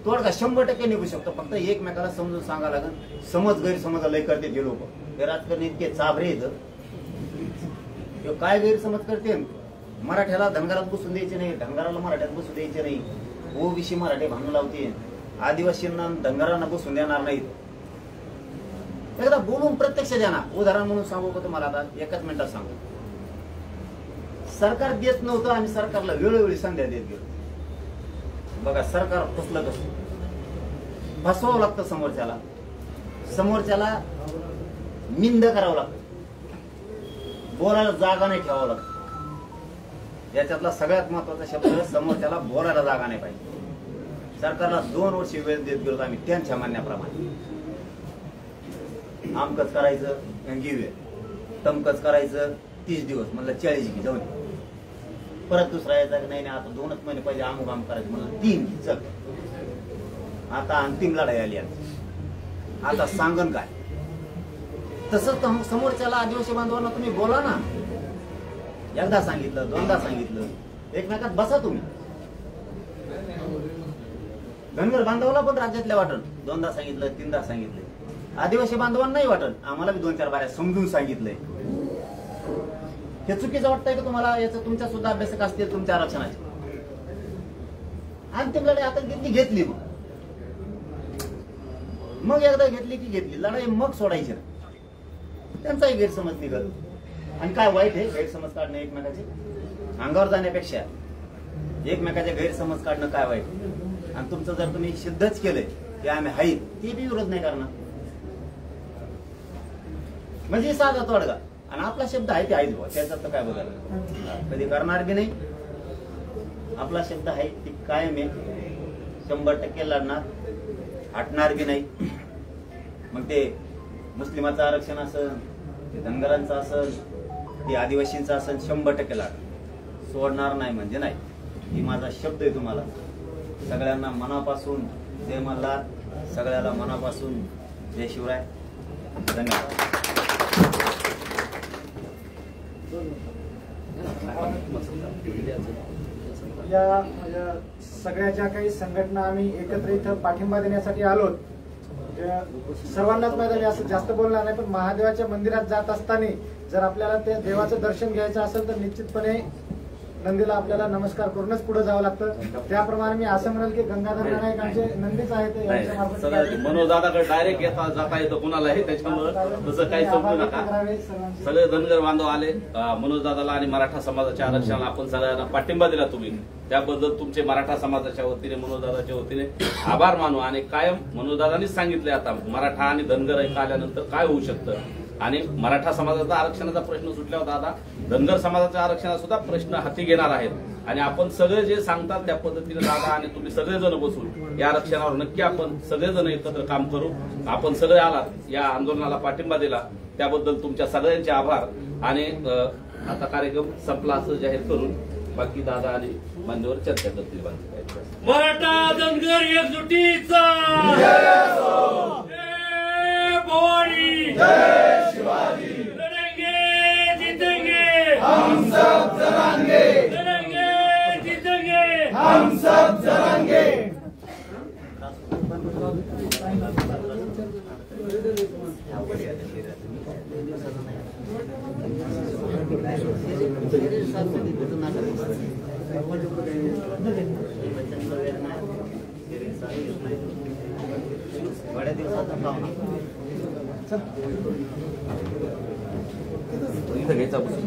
तोडगा 100% निघू शकतो. फक्त एकमेकाला समजून सांगा लागेल. समज गैरसमज लय करते ते लोक. हे राजकारणी इतके चाभरे येत. काय गैरसमज करते? मराठ्याला धनगरात बसून द्यायचे नाही, धनगराला मराठ्यात बसू द्यायचे नाही, ओबीसी मराठी भांडण लावते, आदिवासींना धनगरांना बसून देणार नाहीत. एकदा बोलून प्रत्यक्ष द्या ना. उदाहरण म्हणून सांगू का तुम्हाला? आता एकाच मिनिटात सांगू. सरकार देत नव्हतं आणि सरकारला वेळोवेळी संध्या देत गेलो. बघा सरकार फसलं कसं. फसवावं लागतं समोरच्याला, समोरच्याला निंद करावं लागतं, बोलायला जागा नाही ठेवावं लागतं. याच्यातला सगळ्यात महत्वाचा शब्द समोरच्याला बोलायला जागा नाही पाहिजे. सरकारला 2 वर्ष वेळ देत गेलो आम्ही त्यांच्या म्हणण्याप्रमाणे. आमकच करायचं घेऊया, तमकच करायचं 30 दिवस म्हणलं 40 घे जाऊन परत दुसरा यायचा नाही आता 2च महिने पहिले आम करायचं म्हणलं 3 घे चल. आता अंतिम लढाई आली आता सांगन काय. तसंच समोरच्याला आदिवासी बांधवांना तुम्ही बोला ना. एकदा सांगितलं 2दा सांगितलं एकमेकात बसा तुम्ही. धनगर बांधवाला पण राज्यातल्या वाटण 2दा सांगितलं 3दा सांगितलंय. आदिवासी बांधवांना नाही वाटण आम्हाला बी 2-4 बाऱ्या समजून सांगितलंय. हे चुकीचं वाटतंय की तुम्हाला? याचं तुमच्या सुद्धा अभ्यासक असतील तुमच्या आरक्षणाचे. अंतिम लढाई आता घेतली मग एकदा घेतली की घेतली लढाई मग सोडायची. त्यांचाही गैरसमज निघल. आणि काय वाईट आहे गैरसमज काढणं एकमेकाचे अंगावर जाण्यापेक्षा एकमेकाचे गैरसमज काढणं काय वाईट. आणि तुमचं जर तुम्ही सिद्धच केलंय की आम्ही हाईत ती बी विरोध नाही करणार म्हणजे साधा तोडगा. आणि आपला शब्द आहे ते आहेच बुवा त्याच्यात तर काय बघायला कधी करणार बी नाही. आपला शब्द आहे ती कायम आहे 100% लढणार हटणार बी नाही. मग ते मुस्लिमाचं आरक्षण असेल ते धनगरांचं असेल ते आदिवासींचं असेल 100% लढणार सोडणार नाही म्हणजे नाही. ही माझा शब्द आहे तुम्हाला सगळ्यांना मनापासून जय मल्हार. सगळ्याला मनापासून जय शिवराय. धन्यवाद. या सगळ्या ज्या काही संघटना आम्ही एकत्र इथं पाठिंबा देण्यासाठी आलो सर्वांनाच माहिती असं जास्त बोलणार नाही पण महादेवाच्या मंदिरात जात असताना जर आपल्याला त्या देवाचं दर्शन घ्यायचं असेल तर निश्चितपणे नंदीला आपल्याला नमस्कार करूनच पुढे जावं लागतं. त्याप्रमाणे मी असं म्हणेल की गंगाधर नाईक आमचे नंदीच आहेत. मनोजदादाकडे डायरेक्ट येता जाता येतं कुणालाही त्याच्यामुळे तसं काही समजू नका. सगळे धनगर बांधव आले मनोजदादाला आणि मराठा समाजाच्या आरक्षणाला आपण सगळ्यांना पाठिंबा दिला तुम्ही त्याबद्दल तुमचे मराठा समाजाच्या वतीने मनोजदादाच्या वतीने आभार मानू. आणि कायम मनोजदादांनीच सांगितले आता मराठा आणि धनगर एक आल्यानंतर काय होऊ शकतं. आणि मराठा समाजाचा आरक्षणाचा प्रश्न सुटला होता आता धनगर समाजाच्या आरक्षणाचा सुद्धा प्रश्न हाती घेणार आहेत. आणि आपण सगळे जे सांगतात त्या पद्धतीने दादा आणि तुम्ही सगळेजण बसून या आरक्षणावर नक्की आपण सगळेजण एकत्र काम करू. आपण सगळे आलात या आंदोलनाला पाठिंबा दिला त्याबद्दल तुमच्या सगळ्यांचे आभार. आणि आता कार्यक्रम संपला असं जाहीर करून बाकी दादा आणि मान्यवर चर्चा करतील. मराठा धनगर एकजुटीचा भवानी जय शिवाजी. लड़ेंगे जीतेंगे हम सब जरांगे. लड़ेंगे जीतेंगे हम सब जरांगे. बड्या दिवसाचा पाहुणा इथं घ्यायचा बसून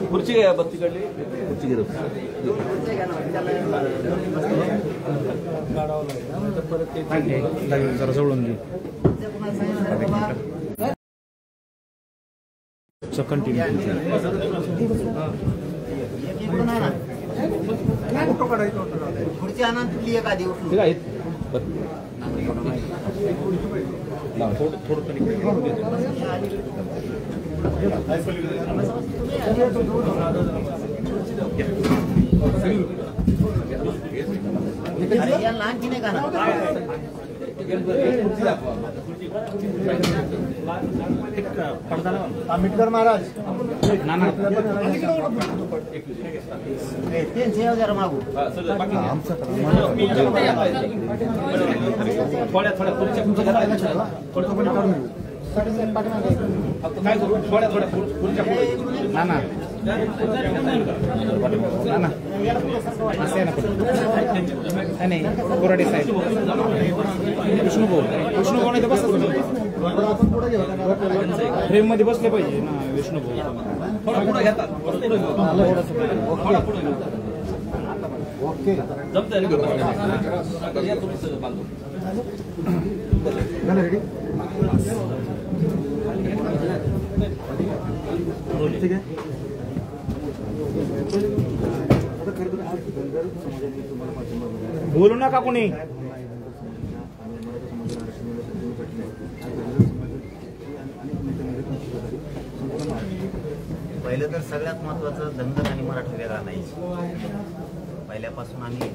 खुर्ची घ्या बत्ती काढली खुर्ची घे जरा सोडून घे कंटिन्यू. खुर्ची आणा तुली एक आधी ठीक आहे थोडं लहान की नाही का आंबेडकर महाराज जरा मागू थोड्या खुर्च्या काय करू थोड्या खुर्च्या नाना नाही कोराडे साहेब विष्णुभाऊ नाही तर बस फ्रेम मध्ये बसले पाहिजे ना विष्णुभाऊ. थोडा पुढे घेतात थोडा पुढे ओके जमतंय तुम्ही सगळं बांधू रेडी ठीक आहे. बोलू नका कोणी पहिलं तर सगळ्यात महत्त्वाचं धनगर आणि मराठा वेगळा नाही. पहिल्यापासून आम्ही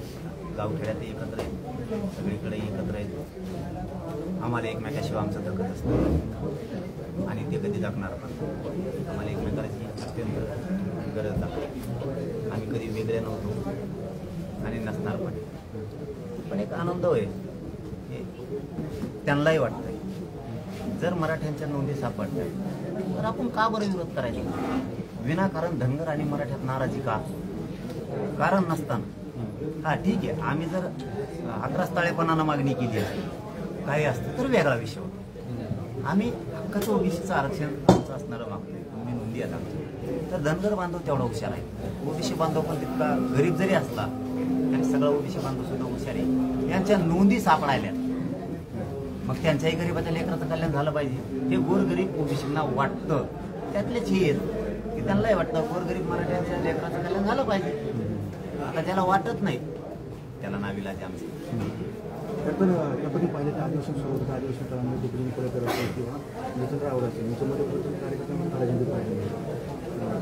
गावखेड्यात एकत्र आहेत, सगळीकडे एकत्र आहेत. आम्हाला एकमेकाशिवाय आमचं धकत असतं आणि ते कधी जगणार पण. आम्हाला एकमेकाची अत्यंत गरज लागते. आम्ही कधी वेगळे नव्हतो आणि नसणार पण एक आनंद होय हे त्यांनाही वाटतंय. जर मराठ्यांच्या नोंदी सापडल्या तर आपण का बरं विरोध करायचा? विनाकारण धनगर आणि मराठ्यात नाराजी का? कारण नसताना हा ठीक आहे, आम्ही जर 11 ताळेपणानं मागणी केली असते काही असतं तर वेगळा विषय होता. आम्ही हक्काचं ओबीसीचं आरक्षण आमचं असणारं मागतोय, तुम्ही नोंदी आता तर धनगर बांधव तेवढा हुशार आहे, ओबीसी बांधव पण तितका गरीब जरी असला तरी सगळा ओबीसी बांधव सुद्धा हुशार आहे. यांच्या नोंदी सापडायल्या मग त्यांच्याही गरीबाच्या लेकराचं कल्याण झालं पाहिजे. ते गोरगरीब ओबीसींना वाटतं, त्यातलेच हे आहेत की त्यांनाही वाटतं गोरगरीब मराठ्यांच्या लेकराचं कल्याण झालं पाहिजे. आता ज्याला वाटत नाही त्याला नाविलाज आमचं. आपण पाहिजे तर आदिवासींसोबत आदिवासी तळामध्ये डिग्री करत असेल किंवा निचंद्र आवड असेल याच्यामध्ये प्रथम कार्यक्रम पाहिजे.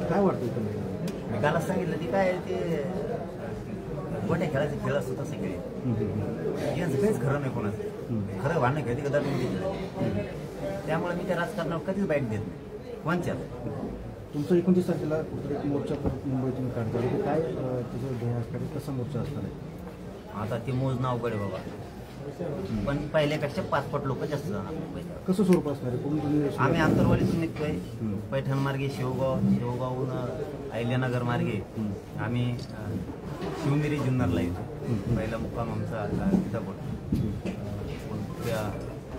काय वाटतं तुम्हाला? मी काल सांगितलं ती काय ते गोट्या खेळाचे खेळ असतो तसे खेळ यांचं काहीच खरं नाही कोणाचं. खरं भांडणं खेळते कदा तुम्ही, त्यामुळे मी त्या राजकारणावर कधीच बाईट देत नाही कोणच्याच. तुमचं 29 तारखेला कुठे एक मोर्चा मुंबईतून काढतात, काय त्याचं ध्येय असणार, कसा मोर्चा असणार आहे? आता ते मोजणं अवघड आहे बाबा, पण पहिल्यापेक्षा 5 पट लोक जास्त जाणार. कसं स्वरूप असणार आहे? आम्ही आंतरवाडीतून निघतोय, पैठण मार्गे शेवगावहून अहिल्यानगर मार्गे आम्ही शिवनेरी जुन्नरला येतो. पहिला मुक्काम आमचा सीताकोट, त्या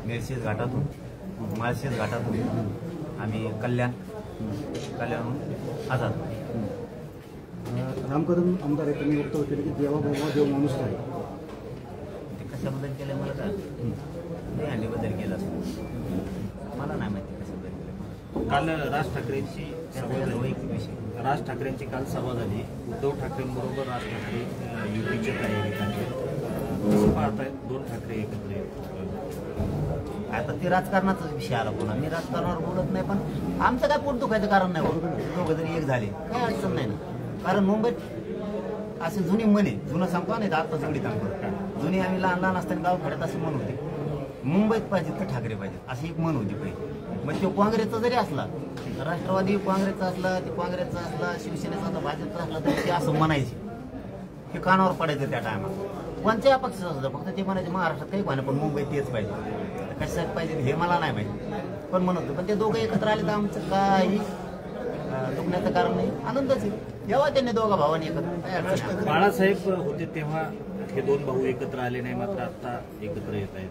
मेरशेज घाटातून माळशेज घाटातून आम्ही कल्याणहून आझाद. राम कदम आमदार आहे, त्यांनी वक्तव्य केलं की देवा बाबा देव माणूस आहे. ते कशाबद्दल केलं मला काय ते हंडीबद्दल केलं असं मला नाही माहिती कशाबद्दल केलं. काल राज ठाकरेंची वैयक्तिक विषय. राज ठाकरेंची काल सभा झाली. उद्धव ठाकरेंबरोबर राज ठाकरे युतीच्या तयारीत आहेत. कसं पाहतायत 2 ठाकरे एकत्र आहेत? आता ते राजकारणाचाच विषय आला पुन्हा. मी राजकारणावर बोलत नाही, पण आमचं काय पोट दुखायचं कारण नाही. दोघं जरी एक झाले काय अडचण नाही ना. कारण मुंबईत असे जुनी म्हणे, जुनं सांगतो नाही तर आता जुडी सांगतो. जुनी आम्ही लहान असताना गावखेड्यात असं म्हण होते, मुंबईत पाहिजे तर ठाकरे पाहिजे अशी एक म्हण होती पहिली. मग तो काँग्रेसचा जरी असला, राष्ट्रवादी काँग्रेसचा असला, ते काँग्रेसचा असला, शिवसेनेचा असला, भाजपचा असला तरी ते असं म्हणायचे. हे कानावर पडायचं त्या टायमात. कोणत्याही पक्षाचं असतं, फक्त ते म्हणायचे महाराष्ट्रात काही पाहिजे पण मुंबईत तेच पाहिजे. कशासाठी पाहिजे हे मला नाही माहिती, पण म्हणतो. पण ते दोघं एकत्र आले तर आमचं काही दुखण्याचं कारण नाही, आनंदच आहे. जेव्हा त्यांनी दोघा भावांनी एकत्र काय अडचण. बाळासाहेब होते तेव्हा हे 2 भाऊ एकत्र आले नाही, मात्र आता एकत्र येत आहेत.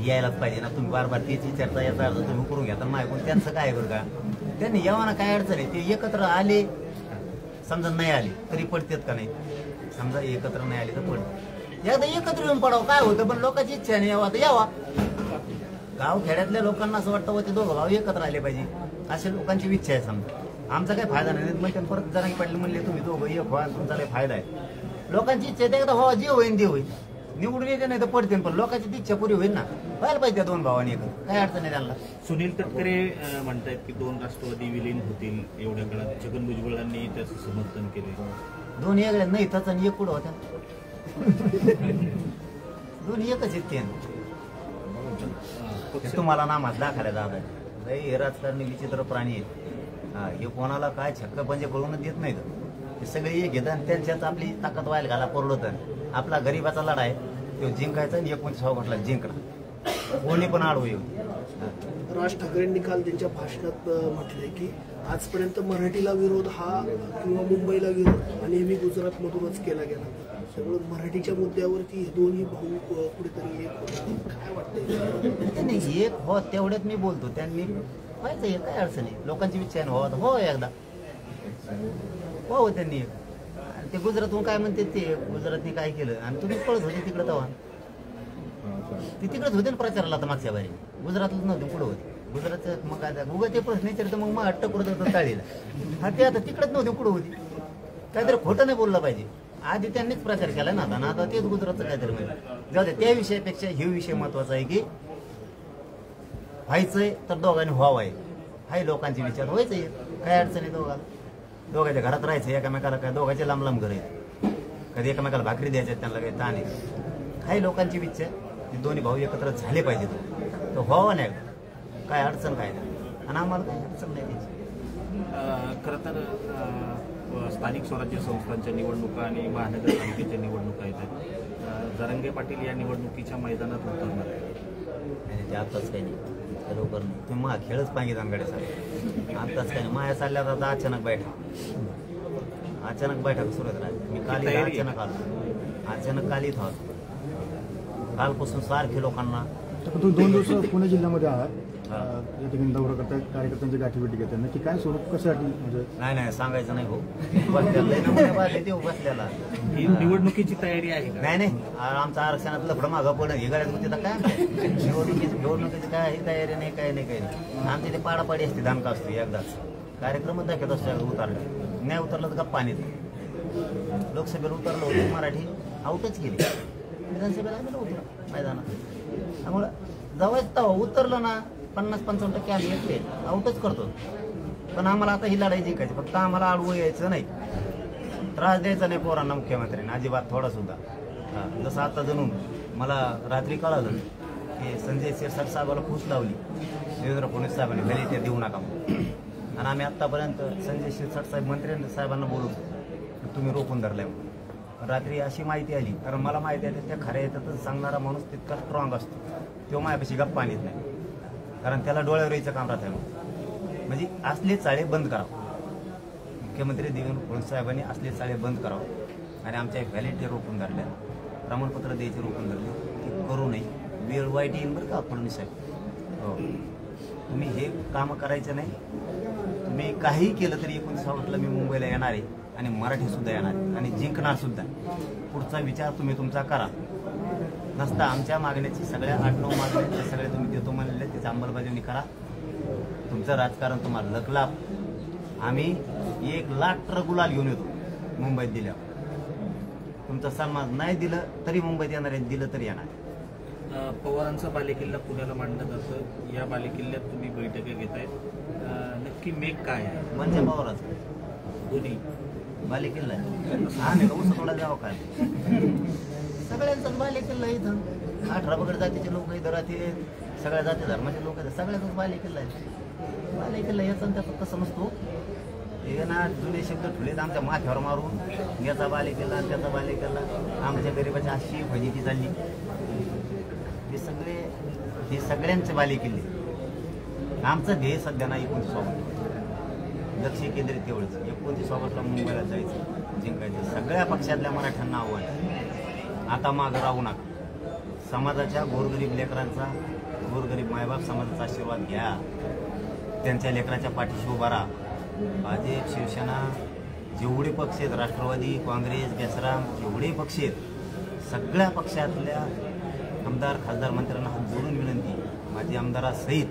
यायलाच पाहिजे ना. तुम्ही बार तेच विचारता, याचा अर्थ तुम्ही करून घेता मायकून. त्यांचं काय बरं का, त्यांनी येवाना काय अडचण आहे. ते एकत्र आले, समजा नाही आले तरी पडतात का नाही. समजा एकत्र नाही आले तर पडते. एकदा एकत्र येऊन पडावं काय होतं, पण लोकांची इच्छा नाही यावा तर यावा. गाव खेड्यातल्या लोकांना असं वाटतं ते दोघं भाऊ एकत्र आले पाहिजे, अशा लोकांची इच्छा आहे. समजा आमचा काही फायदा नाही, मग परत जरा पाटील म्हणले तुम्ही दोघं एक व्हा, तुमचा काही फायदा आहे. लोकांची इच्छा आहे एकदा व्हावा, जे होईल ते होईल. निवडून येते नाही तर पडते, पण लोकांची इच्छा पुरी होईल ना. व्हायला पाहिजे त्या 2 भावांनी एकत्र, काय अडचण आहे त्यांना. सुनील तटकरे म्हणतायत की 2 राष्ट्रवादी विलीन होतील एवढ्या काळात. छगन भुजबळांनी त्याचं समर्थन केले. 2 वेगळ्या नाही त्याच आणि एक पुढं होत्या. 2 एकच आहेत ते. तुम्हाला नामात दाखवायला जात हे राजकारणी विचित्र प्राणी आहेत. हे कोणाला काय छक्क पंजे कळूनच देत नाहीत. हे सगळे एक घेतात आणि त्यांच्यात आपली ताकद व्हायला घाला परवडत. आपला गरीबाचा लढा आहे तो जिंकायचा आणि 19 म्हटला जिंकणार, कोणी पण आडवं येऊ. राज ठाकरेंनी काल त्यांच्या भाषणात म्हटलंय की आजपर्यंत मराठीला विरोध हा किंवा मुंबईला विरोध हा नेहमी गुजरातमधूनच केला गेला. सगळं मराठीच्या मुद्द्यावरती हे दोन्ही भाऊ कुठेतरी एक होतात. काय वाटतंय? त्यांनी एक हो तेवढ्यात मी बोलतो, त्यांनी व्हायचं हे काय अडचण आहे. लोकांची इच्छा आहे हो हो एकदा हो त्यांनी. ते गुजरातहून काय म्हणते ते गुजरातने काय केलं आणि तुम्ही पळत होते तिकडे तेव्हा. ते तिकडेच होते ना प्रचाराला. आता मागच्या बारी गुजरातलाच नव्हते, पुढे होते गुजरातचं. मग काय उगा ते प्रश्न विचारतं मग अट्ट करत होतं टाळीला. हा ते आता तिकडेच नव्हते, पुढे होती. काहीतरी खोटं नाही बोललं पाहिजे. आधी त्यांनीच प्रचार केला ना आता. आता तेच गुजरातचं काहीतरी माहिती. जाऊ दे, त्या विषयापेक्षा हे विषय महत्वाचा आहे की व्हायचंय तर दोघांनी व्हावं आहे. हाय लोकांचे विचार व्हायचंय. काय अडचण आहे दोघांच्या घरात राहायचं, एकामेकाला काय दोघांचे लांब लांब घर आहेत, कधी एकामेकाला भाकरी द्यायच्या त्यांना काही ताण आहे. काही लोकांची इच्छा की दोन्ही भाऊ एकत्र झाले पाहिजेत, तर व्हावं नाही, काय अडचण काय नाही, आणि आम्हाला काही अडचण नाही त्याची. खरं तर स्थानिक स्वराज्य संस्थांच्या निवडणुका आणि महानगरपालिकेच्या निवडणुका येतात. जरांगे पाटील या निवडणुकीच्या मैदानात उतरणार आणि ते आत्ताच काही नाही, इतकं लवकर नाही. तुम्ही मग खेळच पाहिजे दानगडे साहेब, आत्ताच काही नाही. माया चालल्यात आता अचानक बैठक सुरू राहते. मी काल अचानक आलो, अचानक काल इथं आलो, कालपासून सारखे लोकांना. तुम्ही 2 दिवस पुणे जिल्ह्यामध्ये आहात, या ठिकाणी दौरा करताय, कार्यकर्त्यांची गाठीभेटी घेतात, नक्की काय स्वरूप कशासाठी? म्हणजे नाही सांगायचं नाही भाऊ, बसलेला निवडणुकीची तयारी आहे. नाही आमचं आरक्षणात लफडं मागं पडलं हे गाड्यात होते तर काय निवडणुकीची काय तयारी नाही, काय नाही आमची ते पाडापाडी असते, धमका असतो, एकदाच कार्यक्रमच दाखवत असतो. उतरलं नाही उतरलं तर गप्पा नाही. लोकसभेला उतरलं होतं मराठी आउटच केली, विधानसभेला आम्ही उतरलं मैदानात. त्यामुळं जवळच तेव्हा उतरलं ना 50-55% आम्ही येते आउटच करतो. पण आम्हाला आता ही लढाई जिंकायची, फक्त आम्हाला आडवं यायचं नाही, त्रास द्यायचा नाही पोरांना मुख्यमंत्र्यांनी अजिबात थोडा सुद्धा. जसं आता जणून मला रात्री कळालं की संजय शिरसाट साहेबाला फूस लावली देवेंद्र फडणवीस साहेबांनी, भले ते देऊ नका म्हणून. आणि आम्ही आत्तापर्यंत संजय शिरसाट साहेब मंत्री साहेबांना बोलवतो तुम्ही रोखून धरलाय म्हणून. रात्री अशी माहिती आली, कारण मला माहिती आहे त्या खऱ्या येतात सांगणारा माणूस तितका स्ट्रॉंग असतो, तो माझ्यापाशी गप्पा आणत नाही, कारण त्याला डोळ्यावर यायचं काम राहत आहे. म्हणजे असले चाळे बंद करावं, मुख्यमंत्री देवेंद्र फडणवीस साहेबांनी असले चाळे बंद करावं. आणि आमच्या व्हॅलिडिटी रोखून धरल्या, प्रमाणपत्र द्यायचे रोखून धरले, ते करू नये. वेळ वाईट येईल बरं का फडणवीस साहेब. हो, तुम्ही हे कामं करायचं नाही. तुम्ही काही केलं तरी 19 ऑगस्टला मी मुंबईला येणार आहे आणि मराठी सुद्धा येणार आणि जिंकणार सुद्धा. पुढचा विचार तुम्ही तुमचा करा. नसता आमच्या मागण्याची सगळ्या 8-9 मागण्या सगळ्या तुम्ही देतो म्हणलेल्या त्याची अंमलबजावणी करा. तुमचं राजकारण तुम्हाला लकलाप. आम्ही 1 लाख ट्रक गुलाल घेऊन येतो मुंबईत दिल्यावर. तुमचा सन्मान नाही दिलं तरी मुंबईत येणार आहे, दिलं तरी येणार. पवारांचा बालेकिल्ला पुण्याला मांडलं जातं, या बालेकिल्ल्यात तुम्ही बैठका घेतायत, नक्की मेक काय आहे? म्हणजे पवाराचं दोन्ही बालेकिल्ला आहे. आम्ही का उसं थोडा जावं काय? सगळ्यांचाच बालेकिल्ला आहे इथं. 18 पगड जातीचे लोक इथं राहते, सगळ्या जाती धर्माचे लोक आहेत, सगळ्याचाच बालेकिल्ला आहे. बालेकिल्ला याचा त्याचा तसं नसतो. हे ना जुने शब्द ठुलेत आमच्या माथ्यावर मारून, याचा बालेकिल्ला त्याचा बालेकिल्ला. आमच्या गरिबाची अशी फजिती चालली. हे सगळ्यांचे बालेकिल्ले. आमचं ध्येय सध्या ना 29 ऑगस्ट लक्ष केंद्रित तेवढंच. 29 ऑगस्टला मुंबईला जायचं, जिंकायचं. सगळ्या पक्षातल्या मराठ्यांना आव्हान, आता मागं राहू नका. समाजाच्या गोरगरीब लेकरांचा, गोरगरीब मायबाप समाजाचा आशीर्वाद घ्या. त्यांच्या लेकराच्या पाठीशी उभा राहा. भाजप, शिवसेना, जेवढे पक्ष आहेत, राष्ट्रवादी, काँग्रेस, बेसराम, जेवढे पक्ष आहेत, सगळ्या पक्षातल्या आमदार, खासदार, मंत्र्यांना हात जोडून विनंती, माझी आमदारासहित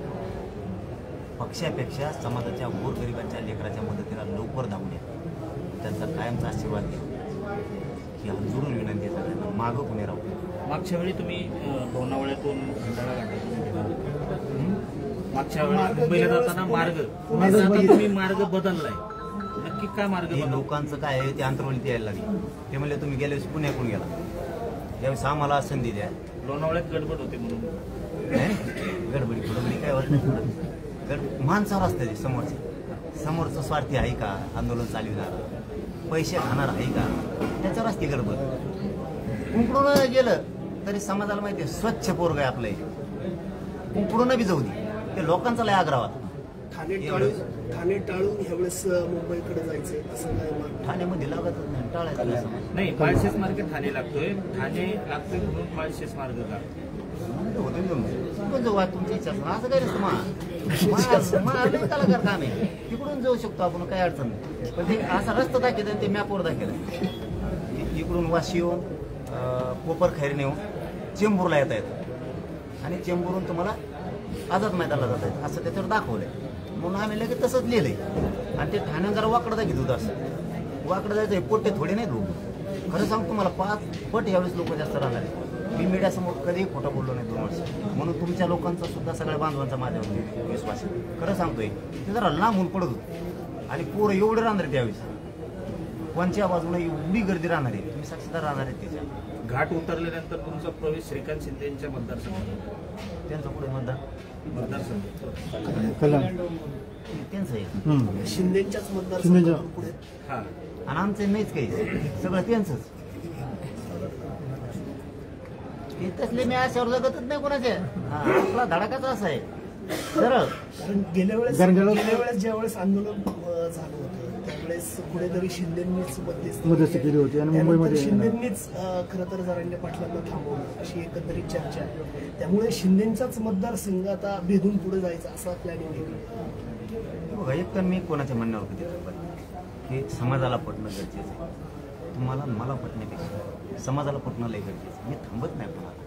पक्षापेक्षा समाजाच्या गोरगरिबांच्या लेकराच्या मदतीला लवकर धावून द्या. त्यांचा कायमचा आशीर्वाद घ्या ही हात जोडून विनंती आहे सगळ्यांना. मागं पुणे राहू. मागच्या वेळी तुम्ही लोणावळ्यातून खंडाळा घाटातून मागच्या वेळी मुंबईला जाताना तुम्ही मार्ग बदललाय, नक्की काय मार्ग? लोकांचं काय आहे ते अंतर्वलीत यायला लागले. ते म्हणले तुम्ही गेल्या वेळेस पुण्याकडून गेला, त्यावेळेस आम्हाला संधी द्या. लोणावळ्यात गडबड होते म्हणून. गडबडी फडबडी काय होत नाही. माणसावर असते ते समोरचं स्वार्थी आहे का, आंदोलन चालविणार, पैसे खाणार आहे का, त्याच्यावर असते गडबड. कुंकडून गेलं तरी समाजाला माहिती आहे स्वच्छ पोरग आहे आपलं. कुंकडून बी जाऊ दे, ते लोकांचा लय आग्रह. ठाणे टाळून ह्यावेळेस मुंबईकडे जायचंय असं काय? ठाण्यामध्ये लागतच नाही, टाळायचं नाही. माळशेज मार्ग ठाणे लागतोय, ठाणे लागतोय म्हणून माळशेज मार्ग का तुमची इच्छा असं काय नसतं. कलाकार काम आहे, तिकडून जाऊ शकतो आपण, काही अडचण नाही. पण ते असा रस्ता दाखवत ते मॅपवर दाखवलं. इकडून वाशी येऊन कोपर खैरीने येऊन चेंबूरला येता येतं आणि चेंबूरून तुम्हाला आझाद मैदानाला जाता येतं असं त्याच्यावर दाखवलंय. म्हणून आम्ही लगेच तसंच लिहिलंय. आणि ते ठाण्यात जरा वाकडं दाखवत होतं. असं वाकडं जायचं, पोटे थोडे नाही लोक. खरं सांगतो तुम्हाला 5 पट यावेळेस लोक जास्त राहणार आहे. मी मीडियासमोर कधीही खोटं बोललो नाही 2 वर्ष. म्हणून तुमच्या लोकांचा सुद्धा सगळ्या बांधवांचा माझ्यावर विश्वास आहे. खरं सांगतोय ते जरा लांबून पडत होतं. आणि पोरं एवढे राहणार आहे त्यावेळेस, कोणच्या बाजूला एवढी गर्दी राहणार आहे, तुम्ही साक्षीदार राहणार आहे त्याच्या. घाट उतरल्यानंतर तुमचा प्रवेश श्रीकांत शिंदे यांच्या मतदारसंघात, त्यांचं पुढे मतदारसंघ त्यांचं आहे, शिंदेच्याच मतदारसंघातून पुढे. हा, आणि आमचं नाहीच काही, सगळं त्यांचंच. ते तसले मी अशावर जगतच नाही कोणाच्या. आपला धडाकाच असा आहे सरळ. कारण गेल्या वेळेस ज्यावेळेस आंदोलन झालं होतं त्यावेळेस कुठेतरी शिंदेंनीच मध्यस्थी केली होती आणि मुंबईमध्ये शिंदेंनीच खरं तर जरांगे पाटलांना थांबवलं अशी एकंदरीत चर्चा आहे. त्यामुळे शिंदेंचाच मतदारसंघ आता भेदून पुढे जायचा असा प्लॅनिंग आहे. बघा, एक तर मी कोणाच्या म्हणण्यावर कधी की समाजाला पटणं गरजेचं आहे. तुम्हाला मला पटण्यापेक्षा समाजाला पटणं लय गरजेचं. मी थांबत नाही कोणाला.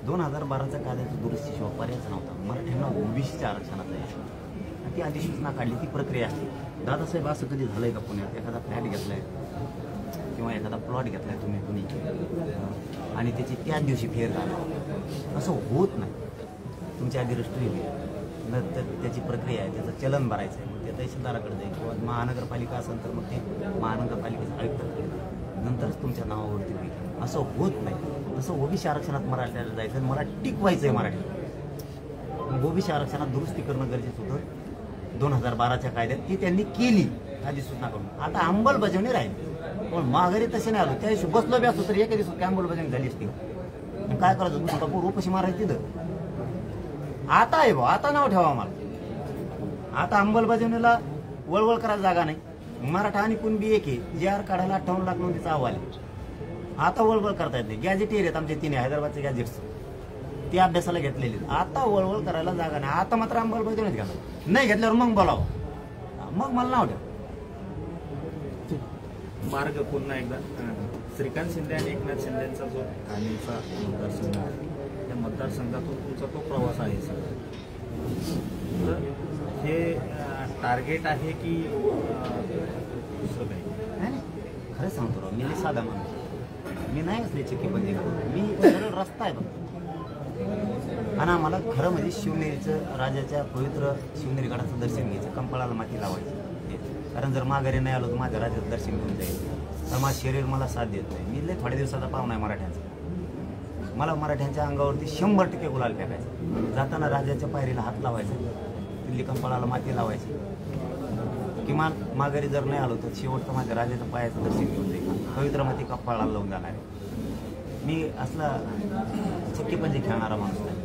2012चा कायद्याचा दुरुस्तीशिवाय पर्यायच नव्हता. मराठ्यांना ओबीसीच्या आरक्षणाचा आहे, ती अधिसूचना काढली, ती प्रक्रिया असते. दादासाहेब, असं कधी झालंय का पुण्यात एखादा फ्लॅट घेतलाय किंवा एखादा प्लॉट घेतलाय तुम्ही कुणी आणि त्याची त्याच दिवशी फेर झाला? असं होत नाही. तुमच्या आधी रजिस्ट्री होईल, तर त्याची प्रक्रिया आहे, त्याचं चलन भरायचं आहे, मग ते तहसीलदाराकडे जाईल किंवा महानगरपालिका असेल तर मग ते महानगरपालिकेचं आयुक्ताकडे नंतरच तुमच्या नावावरती होईल. असं होत नाही. तसं ओबीसी आरक्षणात मराठ्याला जायचं, मला टिकवायचं आहे मराठी. ओबीसी आरक्षणात दुरुस्ती करणं गरजेचं होतं 2012च्या कायद्यात, ती त्यांनी केली अधिसूचना करून. आता अंमलबजावणी राहील, पण माघारी तसे नाही आलो. त्या दिवशी बसलो बी असतो तर एका दिवसात काय अंमलबजावणी झाली असती. काय करायचं, दुसरा पोर उपाशी मारायचं तिथं. आता आहे भाऊ, आता नाव ठेवा आम्हाला. आता अंमलबजावणीला वळवळ करायला जागा नाही. मराठा आणि कुणबी एक आहे, जे आर काढायला 58 लाख नोंदीचा अहवाल आहे. आता वळवळ करता येत नाही. गॅजेटियर आहेत आमचे 3 हैदराबादचे गॅजेट्स, ते अभ्यासाला घेतलेले. आता वळवळ करायला जागा नाही. आता मात्र अंमलबजावणीच घ्या, नाही घेतल्यावर मग बोलावं, मग मला नाव ठेव. मार्ग पुन्हा एकदा श्रीकांत शिंदे आणि एकनाथ शिंदेचा जो ठाणेचा मतदारसंघ आहे, त्या मतदारसंघातून तुमचा तो प्रवास आहे सगळा, तर हे टार्गेट आहे की दुसरं काही? नाही, खरं सांगतो राव, मी साधा माणूस, मी नाही असले चिक्कीबंदी करतो. मी सरळ रस्ता आहे फक्त. आणि आम्हाला खरं म्हणजे शिवनेरीचं, राजाच्या पवित्र शिवनेरी गडाचं दर्शन घ्यायचं, कंपाळाला माती लावायची. कारण जर माघारी नाही आलो तर माझ्या राजाचं दर्शन घेऊन जाईल, तर माझं शरीर मला साथ देत नाही. मी लय थोड्या दिवसाचा पाहुणा आहे मराठ्यांचा. मला मराठ्यांच्या अंगावरती 100% गुलाल फेकायचा. जाताना राजाच्या पायरीला हात लावायचा, दिल्ली कंपाळाला माती लावायची. किमान माघारी जर नाही आलो तर शेवटचं माझ्या राजाच्या पायाचं दर्शन घेऊन जाईल, पवित्र माती कंपाळाला लावून जाणार आहे. मी असला चक्कीपंजी खेळणारा माणूस नाही.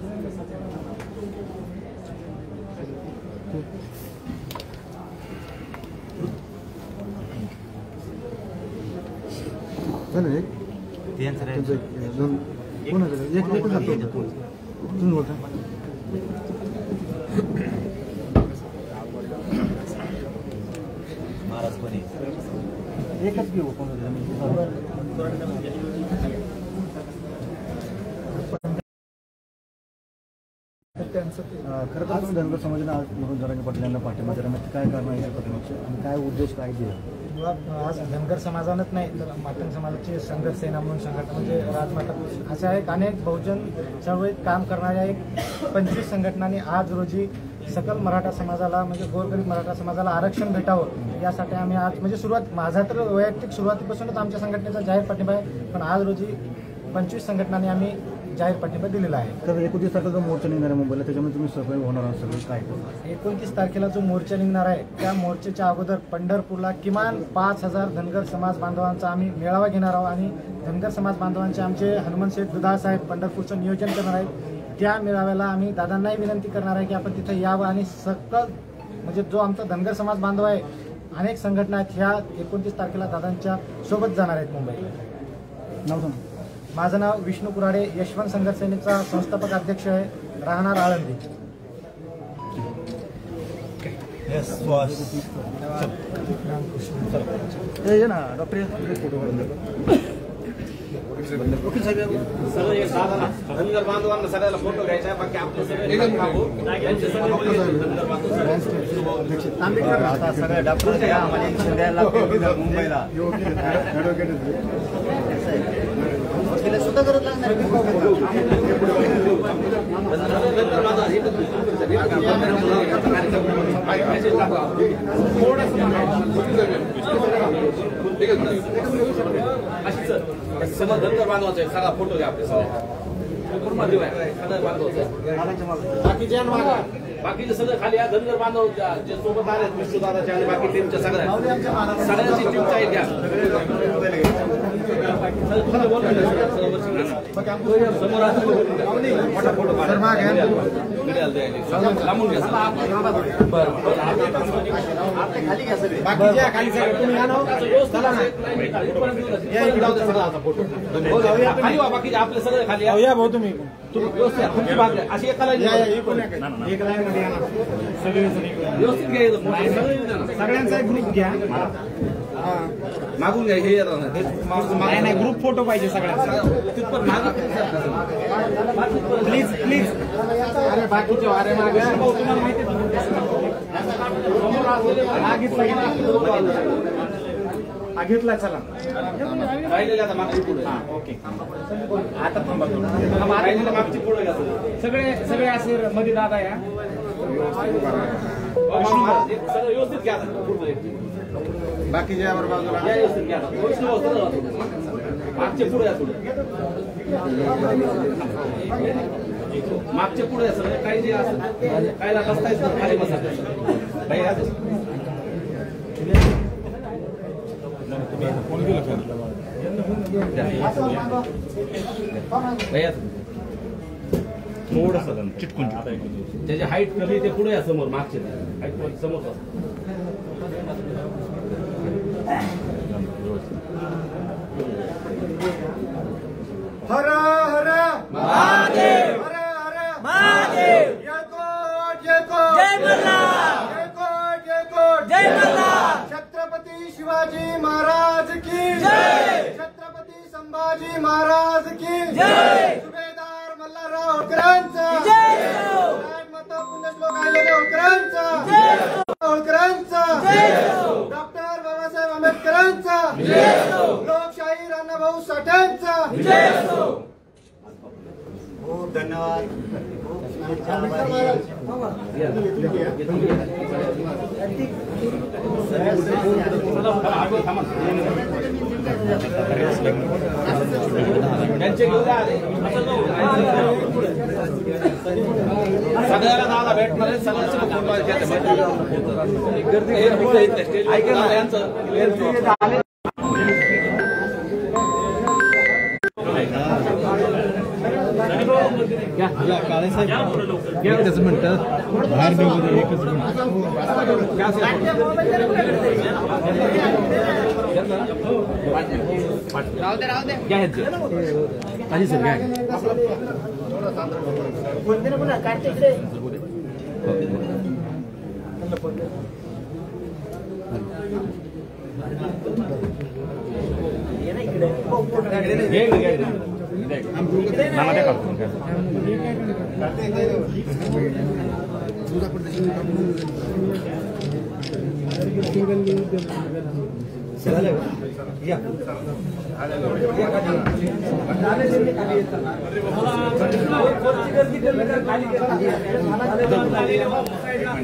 महाराज पण एकच घेऊ खरं तर तुम्ही धनगर समाजाने आज म्हणून जरांगे पाटील यांना पाठिंबा दिला, काय कारण आहे पाठिंबाचे आणि काय उद्देश काय दिला? आज धनगर समाजानंच नाही तर मातंग समाजाची संघर्ष सेना म्हणून संघटना म्हणजे राजमाता अशा एक अनेक बहुजन चळवळीत काम करणाऱ्या एक 25 संघटनांनी आज रोजी सकल मराठा समाजाला म्हणजे गोरगरीब मराठा समाजाला आरक्षण भेटावं यासाठी आम्ही आज म्हणजे सुरुवात माझा तर वैयक्तिक सुरुवातीपासूनच आमच्या संघटनेचा जाहीर पाठिंबा आहे, पण आज रोजी 25 संघटनांनी आम्ही जाहीर पाठिंबा दिलेला आहे. तर 29 तारखेला जो मोर्चा निघणार आहे मुंबईला, त्याच्यामध्ये तुम्ही सहभागी होणार आहात सगळं काय? 29 तारखेला जो मोर्चा निघणार आहे त्या मोर्चाच्या अगोदर पंढरपूरला किमान 5000 धनगर समाज बांधवांचा आम्ही मेळावा घेणार आहोत आणि धनगर समाज बांधवांचे आमचे हनुमंत शेठ दुधाळ साहेब पंढरपूरचं नियोजन करणार आहेत. त्या मेळाव्याला आम्ही दादांनाही विनंती करणार आहे की आपण तिथे यावं आणि सकल म्हणजे जो आमचा धनगर समाज बांधव आहे, अनेक संघटना आहेत, ह्या 29 तारखेला दादांच्या सोबत जाणार आहेत मुंबईला. नाव सांग. माझं नाव विष्णू कुराडे, यशवंत संघर्ष सेनेचा संस्थापक अध्यक्ष आहे, राहणार आळंदी. ना डॉक्टर धनगर बांधवांना सगळ्याला फोटो घ्यायचा, बाकी आपले सगळे आता सगळ्या डॉक्टर मुंबईला सुद्धा गरज लागणार समोर धनगर बांधवाचा सगळा फोटो घ्या आपले बाकीचे सगळं खाली या धनगर बांधव जे सोबत आले विष्णुदादाचे आणि बाकी टीमच्या सगळ्यांची टीम आहे घ्या समोर मोठा फोटो लांबून घ्या खाली वा बाकीचे आपले सगळे खाली या भाऊ तुम्ही व्यवस्थित अशी एकाला व्यवस्थित घ्या सगळ्यांचा एक ग्रुप घ्या मागून घ्या हे नाही ग्रुप फोटो पाहिजे सगळ्यांचा प्लीज प्लीज अरे बाकीचे वारे मागे तुम्हाला माहिती घेतला चला राहिलेला आता मागची पुढे ओके आता थांबा मागची पुढे सगळे असे मध्ये दादा या सगळं व्यवस्थित घ्या बाकीच्या बाजूला व्यवस्थित घ्या मागचे पुढे या थोडं मागचे पुढे या सगळं काही जे असं काय बसताय खाली बसा थोडस चिटकून त्याची हाईट कमी ते पुढे या समोर मागचे हाईट समोर हर हर महादेव हर हर महादेव जय कोट जय कोट जय मल्हार जय कोट जय कोट जय मल्हार छत्रपती शिवाजी महाराज की जय छत्रपती संभाजी महाराज की जय सुभेदार मल्हारराव होळकरांचा जय माता पुण्यश्लोक आलेले होळकरांचा जय होळकरांचा जय डॉक्टर बाबासाहेब आंबेडकरांचा जय लोकशाही राणाभाऊ साठ्यांचा जय खूप धन्यवाद सगळ्याला दादा भेटणार आहे सगळ्यांचे एकच मिनिट बाहेर निघू एकच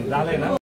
झालंय ना